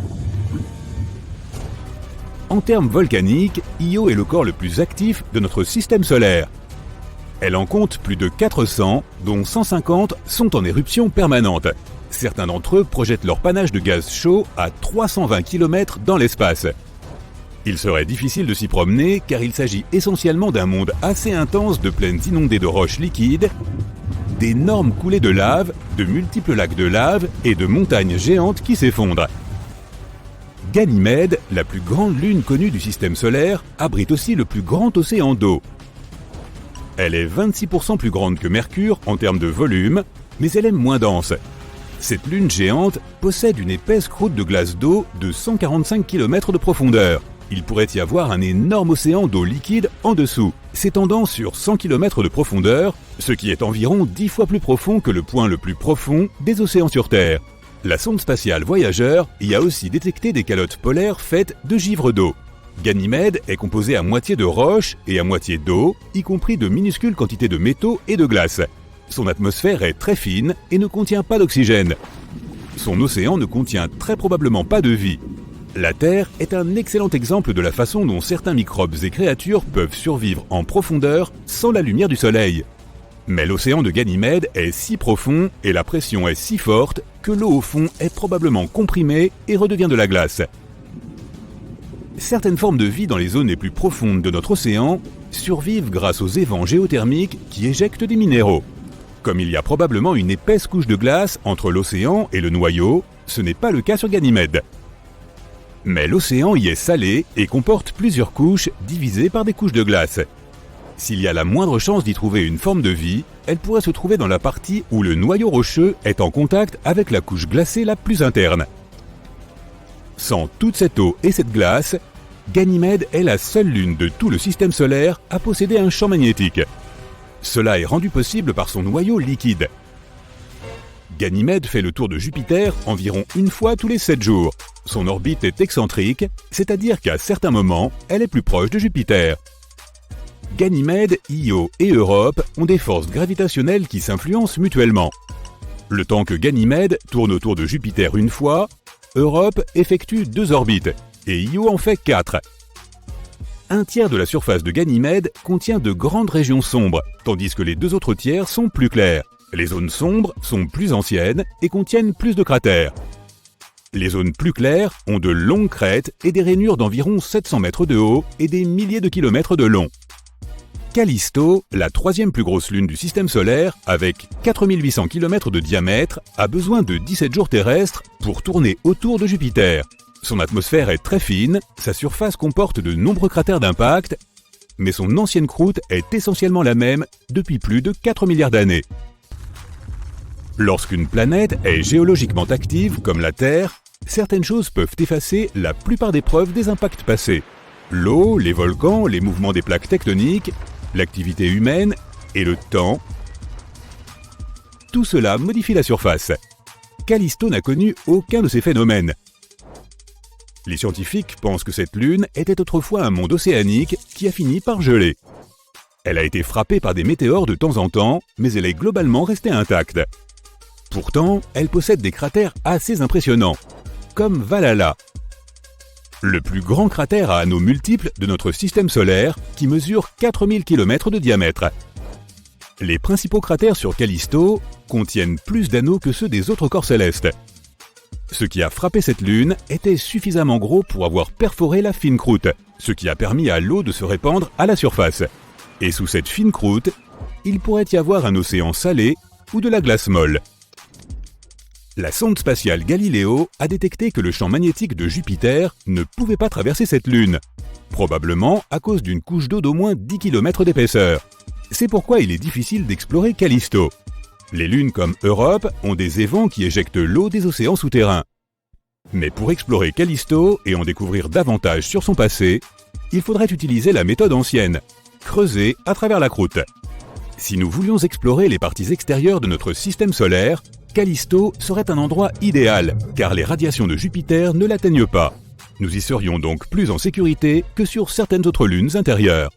En termes volcaniques, Io est le corps le plus actif de notre système solaire. Elle en compte plus de 400, dont 150 sont en éruption permanente. Certains d'entre eux projettent leur panache de gaz chaud à 320 km dans l'espace. Il serait difficile de s'y promener car il s'agit essentiellement d'un monde assez intense de plaines inondées de roches liquides, d'énormes coulées de lave, de multiples lacs de lave et de montagnes géantes qui s'effondrent. Ganymède, la plus grande lune connue du système solaire, abrite aussi le plus grand océan d'eau. Elle est 26% plus grande que Mercure en termes de volume, mais elle est moins dense. Cette lune géante possède une épaisse croûte de glace d'eau de 145 km de profondeur. Il pourrait y avoir un énorme océan d'eau liquide en dessous, s'étendant sur 100 km de profondeur, ce qui est environ 10 fois plus profond que le point le plus profond des océans sur Terre. La sonde spatiale Voyager y a aussi détecté des calottes polaires faites de givre d'eau. Ganymède est composée à moitié de roches et à moitié d'eau, y compris de minuscules quantités de métaux et de glace. Son atmosphère est très fine et ne contient pas d'oxygène. Son océan ne contient très probablement pas de vie. La Terre est un excellent exemple de la façon dont certains microbes et créatures peuvent survivre en profondeur sans la lumière du Soleil. Mais l'océan de Ganymède est si profond et la pression est si forte que l'eau au fond est probablement comprimée et redevient de la glace. Certaines formes de vie dans les zones les plus profondes de notre océan survivent grâce aux évents géothermiques qui éjectent des minéraux. Comme il y a probablement une épaisse couche de glace entre l'océan et le noyau, ce n'est pas le cas sur Ganymède. Mais l'océan y est salé et comporte plusieurs couches divisées par des couches de glace. S'il y a la moindre chance d'y trouver une forme de vie, elle pourrait se trouver dans la partie où le noyau rocheux est en contact avec la couche glacée la plus interne. Sans toute cette eau et cette glace, Ganymède est la seule lune de tout le système solaire à posséder un champ magnétique. Cela est rendu possible par son noyau liquide. Ganymède fait le tour de Jupiter environ une fois tous les 7 jours. Son orbite est excentrique, c'est-à-dire qu'à certains moments, elle est plus proche de Jupiter. Ganymède, Io et Europe ont des forces gravitationnelles qui s'influencent mutuellement. Le temps que Ganymède tourne autour de Jupiter une fois, Europe effectue 2 orbites et Io en fait 4. Un tiers de la surface de Ganymède contient de grandes régions sombres, tandis que les 2 autres tiers sont plus clairs. Les zones sombres sont plus anciennes et contiennent plus de cratères. Les zones plus claires ont de longues crêtes et des rainures d'environ 700 mètres de haut et des milliers de kilomètres de long. Callisto, la 3e plus grosse lune du système solaire, avec 4800 km de diamètre, a besoin de 17 jours terrestres pour tourner autour de Jupiter. Son atmosphère est très fine, sa surface comporte de nombreux cratères d'impact, mais son ancienne croûte est essentiellement la même depuis plus de 4 milliards d'années. Lorsqu'une planète est géologiquement active, comme la Terre, certaines choses peuvent effacer la plupart des preuves des impacts passés. L'eau, les volcans, les mouvements des plaques tectoniques, l'activité humaine et le temps. Tout cela modifie la surface. Callisto n'a connu aucun de ces phénomènes. Les scientifiques pensent que cette lune était autrefois un monde océanique qui a fini par geler. Elle a été frappée par des météores de temps en temps, mais elle est globalement restée intacte. Pourtant, elle possède des cratères assez impressionnants, comme Valhalla, le plus grand cratère à anneaux multiples de notre système solaire qui mesure 4000 km de diamètre. Les principaux cratères sur Callisto contiennent plus d'anneaux que ceux des autres corps célestes. Ce qui a frappé cette lune était suffisamment gros pour avoir perforé la fine croûte, ce qui a permis à l'eau de se répandre à la surface. Et sous cette fine croûte, il pourrait y avoir un océan salé ou de la glace molle. La sonde spatiale Galileo a détecté que le champ magnétique de Jupiter ne pouvait pas traverser cette lune, probablement à cause d'une couche d'eau d'au moins 10 km d'épaisseur. C'est pourquoi il est difficile d'explorer Callisto. Les lunes comme Europe ont des évents qui éjectent l'eau des océans souterrains. Mais pour explorer Callisto et en découvrir davantage sur son passé, il faudrait utiliser la méthode ancienne, creuser à travers la croûte. Si nous voulions explorer les parties extérieures de notre système solaire, Callisto serait un endroit idéal, car les radiations de Jupiter ne l'atteignent pas. Nous y serions donc plus en sécurité que sur certaines autres lunes intérieures.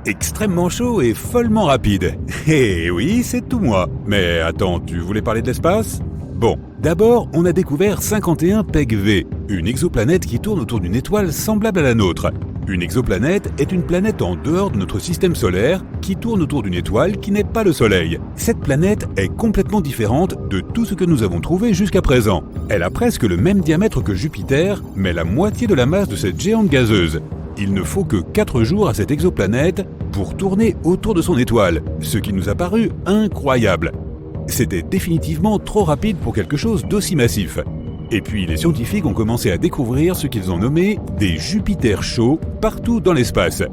Extrêmement chaud et follement rapide. Eh oui, c'est tout moi. Mais attends, tu voulais parler de l'espace ? Bon, d'abord, on a découvert 51 PEG-V, une exoplanète qui tourne autour d'une étoile semblable à la nôtre. Une exoplanète est une planète en dehors de notre système solaire qui tourne autour d'une étoile qui n'est pas le Soleil. Cette planète est complètement différente de tout ce que nous avons trouvé jusqu'à présent. Elle a presque le même diamètre que Jupiter, mais la moitié de la masse de cette géante gazeuse. Il ne faut que 4 jours à cette exoplanète pour tourner autour de son étoile, ce qui nous a paru incroyable. C'était définitivement trop rapide pour quelque chose d'aussi massif. Et puis les scientifiques ont commencé à découvrir ce qu'ils ont nommé des Jupiters chauds partout dans l'espace.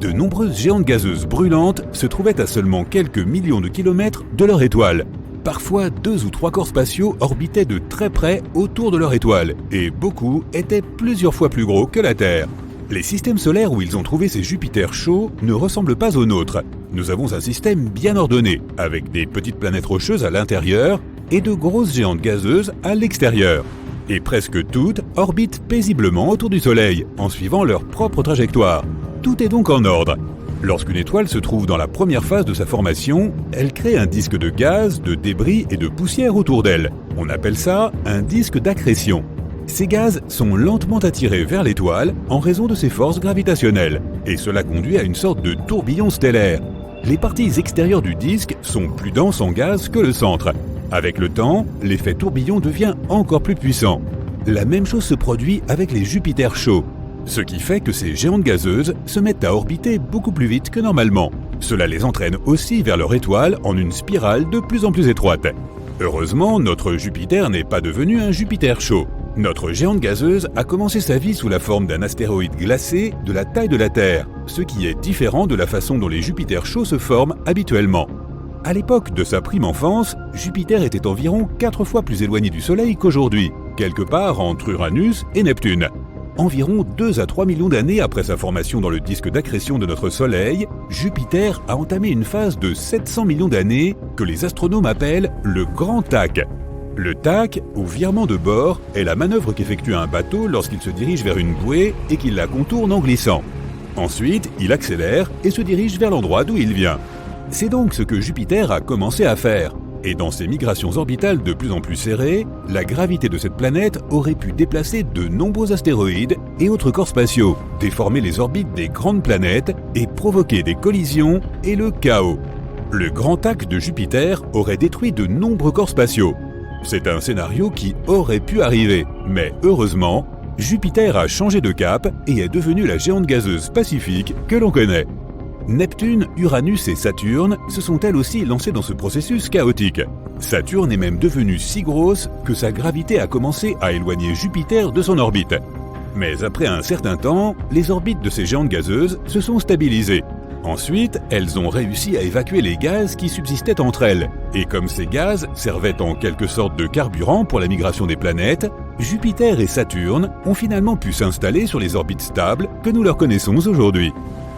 De nombreuses géantes gazeuses brûlantes se trouvaient à seulement quelques millions de kilomètres de leur étoile. Parfois, 2 ou 3 corps spatiaux orbitaient de très près autour de leur étoile, et beaucoup étaient plusieurs fois plus gros que la Terre. Les systèmes solaires où ils ont trouvé ces Jupiters chauds ne ressemblent pas aux nôtres. Nous avons un système bien ordonné, avec des petites planètes rocheuses à l'intérieur et de grosses géantes gazeuses à l'extérieur. Et presque toutes orbitent paisiblement autour du Soleil, en suivant leur propre trajectoire. Tout est donc en ordre. Lorsqu'une étoile se trouve dans la première phase de sa formation, elle crée un disque de gaz, de débris et de poussière autour d'elle. On appelle ça un disque d'accrétion. Ces gaz sont lentement attirés vers l'étoile en raison de ses forces gravitationnelles, et cela conduit à une sorte de tourbillon stellaire. Les parties extérieures du disque sont plus denses en gaz que le centre. Avec le temps, l'effet tourbillon devient encore plus puissant. La même chose se produit avec les Jupiters chauds, ce qui fait que ces géantes gazeuses se mettent à orbiter beaucoup plus vite que normalement. Cela les entraîne aussi vers leur étoile en une spirale de plus en plus étroite. Heureusement, notre Jupiter n'est pas devenu un Jupiter chaud. Notre géante gazeuse a commencé sa vie sous la forme d'un astéroïde glacé de la taille de la Terre, ce qui est différent de la façon dont les Jupiters chauds se forment habituellement. À l'époque de sa prime enfance, Jupiter était environ 4 fois plus éloigné du Soleil qu'aujourd'hui, quelque part entre Uranus et Neptune. Environ 2 à 3 millions d'années après sa formation dans le disque d'accrétion de notre Soleil, Jupiter a entamé une phase de 700 millions d'années que les astronomes appellent le Grand Tac. Le tac, ou virement de bord, est la manœuvre qu'effectue un bateau lorsqu'il se dirige vers une bouée et qu'il la contourne en glissant. Ensuite, il accélère et se dirige vers l'endroit d'où il vient. C'est donc ce que Jupiter a commencé à faire. Et dans ses migrations orbitales de plus en plus serrées, la gravité de cette planète aurait pu déplacer de nombreux astéroïdes et autres corps spatiaux, déformer les orbites des grandes planètes et provoquer des collisions et le chaos. Le grand tac de Jupiter aurait détruit de nombreux corps spatiaux. C'est un scénario qui aurait pu arriver, mais heureusement, Jupiter a changé de cap et est devenue la géante gazeuse pacifique que l'on connaît. Neptune, Uranus et Saturne se sont elles aussi lancées dans ce processus chaotique. Saturne est même devenue si grosse que sa gravité a commencé à éloigner Jupiter de son orbite. Mais après un certain temps, les orbites de ces géantes gazeuses se sont stabilisées. Ensuite, elles ont réussi à évacuer les gaz qui subsistaient entre elles. Et comme ces gaz servaient en quelque sorte de carburant pour la migration des planètes, Jupiter et Saturne ont finalement pu s'installer sur les orbites stables que nous leur connaissons aujourd'hui.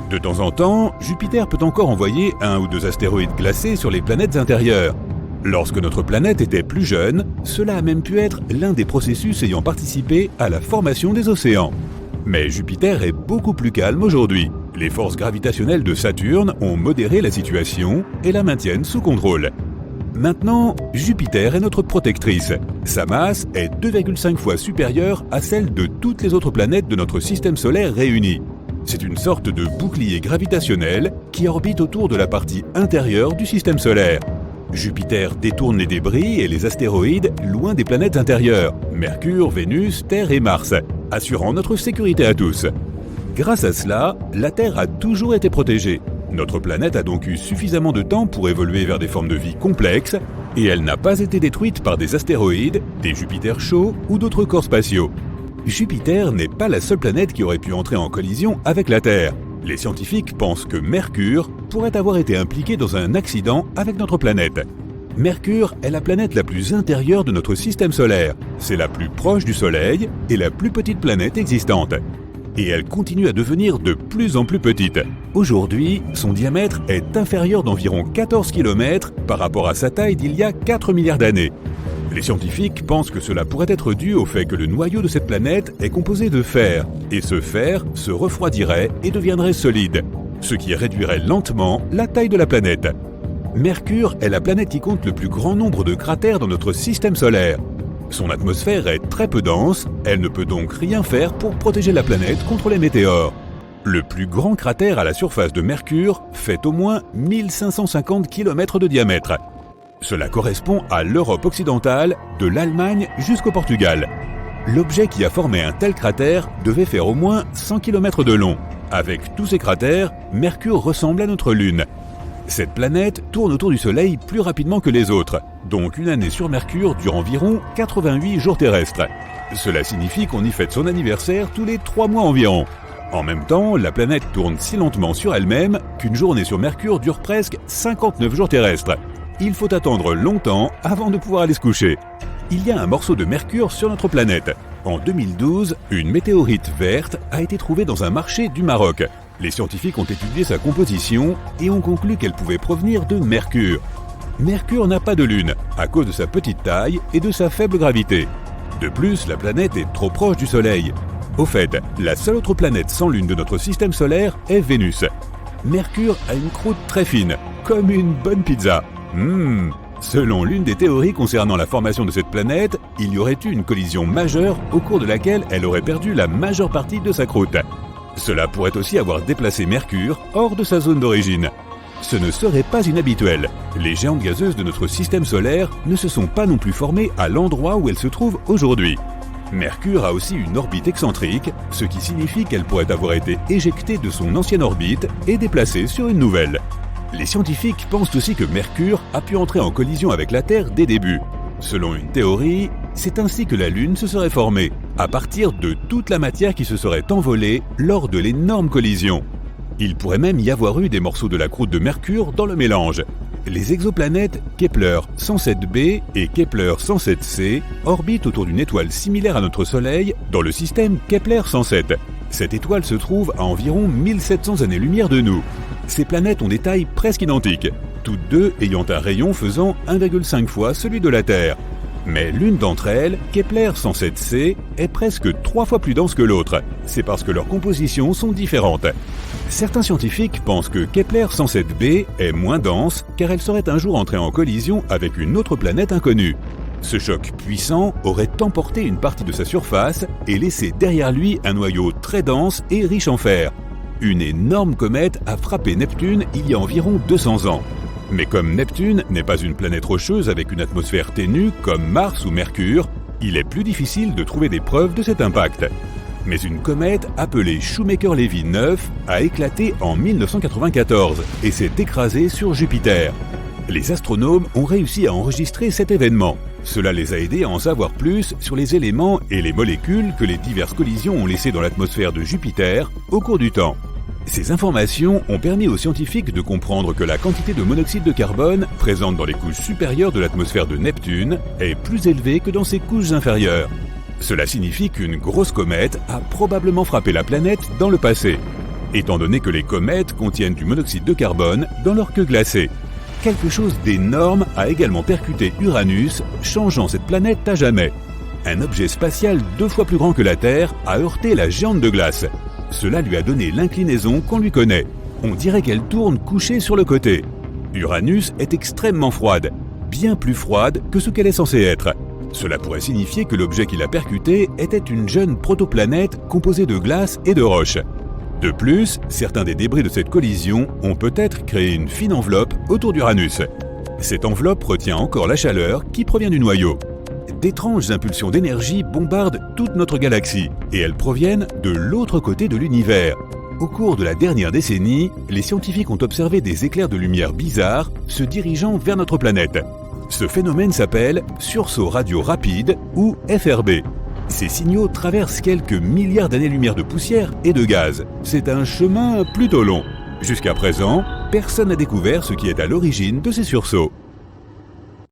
De temps en temps, Jupiter peut encore envoyer 1 ou 2 astéroïdes glacés sur les planètes intérieures. Lorsque notre planète était plus jeune, cela a même pu être l'un des processus ayant participé à la formation des océans. Mais Jupiter est beaucoup plus calme aujourd'hui. Les forces gravitationnelles de Saturne ont modéré la situation et la maintiennent sous contrôle. Maintenant, Jupiter est notre protectrice. Sa masse est 2,5 fois supérieure à celle de toutes les autres planètes de notre système solaire réunies. C'est une sorte de bouclier gravitationnel qui orbite autour de la partie intérieure du système solaire. Jupiter détourne les débris et les astéroïdes loin des planètes intérieures, Mercure, Vénus, Terre et Mars, assurant notre sécurité à tous. Grâce à cela, la Terre a toujours été protégée. Notre planète a donc eu suffisamment de temps pour évoluer vers des formes de vie complexes, et elle n'a pas été détruite par des astéroïdes, des Jupiters chauds ou d'autres corps spatiaux. Jupiter n'est pas la seule planète qui aurait pu entrer en collision avec la Terre. Les scientifiques pensent que Mercure pourrait avoir été impliqué dans un accident avec notre planète. Mercure est la planète la plus intérieure de notre système solaire. C'est la plus proche du Soleil et la plus petite planète existante. Et elle continue à devenir de plus en plus petite. Aujourd'hui, son diamètre est inférieur d'environ 14 km par rapport à sa taille d'il y a 4 milliards d'années. Les scientifiques pensent que cela pourrait être dû au fait que le noyau de cette planète est composé de fer, et ce fer se refroidirait et deviendrait solide, ce qui réduirait lentement la taille de la planète. Mercure est la planète qui compte le plus grand nombre de cratères dans notre système solaire. Son atmosphère est très peu dense, elle ne peut donc rien faire pour protéger la planète contre les météores. Le plus grand cratère à la surface de Mercure fait au moins 1550 km de diamètre. Cela correspond à l'Europe occidentale, de l'Allemagne jusqu'au Portugal. L'objet qui a formé un tel cratère devait faire au moins 100 km de long. Avec tous ces cratères, Mercure ressemble à notre Lune. Cette planète tourne autour du Soleil plus rapidement que les autres, donc une année sur Mercure dure environ 88 jours terrestres. Cela signifie qu'on y fête son anniversaire tous les 3 mois environ. En même temps, la planète tourne si lentement sur elle-même qu'une journée sur Mercure dure presque 59 jours terrestres. Il faut attendre longtemps avant de pouvoir aller se coucher. Il y a un morceau de Mercure sur notre planète. En 2012, une météorite verte a été trouvée dans un marché du Maroc. Les scientifiques ont étudié sa composition et ont conclu qu'elle pouvait provenir de Mercure. Mercure n'a pas de lune, à cause de sa petite taille et de sa faible gravité. De plus, la planète est trop proche du Soleil. Au fait, la seule autre planète sans lune de notre système solaire est Vénus. Mercure a une croûte très fine, comme une bonne pizza. Selon l'une des théories concernant la formation de cette planète, il y aurait eu une collision majeure au cours de laquelle elle aurait perdu la majeure partie de sa croûte. Cela pourrait aussi avoir déplacé Mercure hors de sa zone d'origine. Ce ne serait pas inhabituel. Les géantes gazeuses de notre système solaire ne se sont pas non plus formées à l'endroit où elles se trouvent aujourd'hui. Mercure a aussi une orbite excentrique, ce qui signifie qu'elle pourrait avoir été éjectée de son ancienne orbite et déplacée sur une nouvelle. Les scientifiques pensent aussi que Mercure a pu entrer en collision avec la Terre dès début. Selon une théorie, c'est ainsi que la Lune se serait formée, à partir de toute la matière qui se serait envolée lors de l'énorme collision. Il pourrait même y avoir eu des morceaux de la croûte de Mercure dans le mélange. Les exoplanètes Kepler 107b et Kepler 107c orbitent autour d'une étoile similaire à notre Soleil dans le système Kepler 107. Cette étoile se trouve à environ 1700 années-lumière de nous. Ces planètes ont des tailles presque identiques, toutes deux ayant un rayon faisant 1,5 fois celui de la Terre. Mais l'une d'entre elles, Kepler 107c, est presque 3 fois plus dense que l'autre. C'est parce que leurs compositions sont différentes. Certains scientifiques pensent que Kepler 107b est moins dense car elle serait un jour entrée en collision avec une autre planète inconnue. Ce choc puissant aurait emporté une partie de sa surface et laissé derrière lui un noyau très dense et riche en fer. Une énorme comète a frappé Neptune il y a environ 200 ans. Mais comme Neptune n'est pas une planète rocheuse avec une atmosphère ténue comme Mars ou Mercure, il est plus difficile de trouver des preuves de cet impact. Mais une comète appelée Shoemaker-Levy 9 a éclaté en 1994 et s'est écrasée sur Jupiter. Les astronomes ont réussi à enregistrer cet événement. Cela les a aidés à en savoir plus sur les éléments et les molécules que les diverses collisions ont laissés dans l'atmosphère de Jupiter au cours du temps. Ces informations ont permis aux scientifiques de comprendre que la quantité de monoxyde de carbone présente dans les couches supérieures de l'atmosphère de Neptune est plus élevée que dans ses couches inférieures. Cela signifie qu'une grosse comète a probablement frappé la planète dans le passé, étant donné que les comètes contiennent du monoxyde de carbone dans leur queue glacée. quelque chose d'énorme a également percuté Uranus, changeant cette planète à jamais. Un objet spatial 2 fois plus grand que la Terre a heurté la géante de glace. Cela lui a donné l'inclinaison qu'on lui connaît. On dirait qu'elle tourne couchée sur le côté. Uranus est extrêmement froide, bien plus froide que ce qu'elle est censée être. Cela pourrait signifier que l'objet qui l'a percuté était une jeune protoplanète composée de glace et de roches. De plus, certains des débris de cette collision ont peut-être créé une fine enveloppe autour d'Uranus. Cette enveloppe retient encore la chaleur qui provient du noyau. D'étranges impulsions d'énergie bombardent toute notre galaxie et elles proviennent de l'autre côté de l'univers. Au cours de la dernière décennie, les scientifiques ont observé des éclairs de lumière bizarres se dirigeant vers notre planète. Ce phénomène s'appelle sursaut radio rapide ou FRB. Ces signaux traversent quelques milliards d'années-lumière de poussière et de gaz. C'est un chemin plutôt long. Jusqu'à présent, personne n'a découvert ce qui est à l'origine de ces sursauts.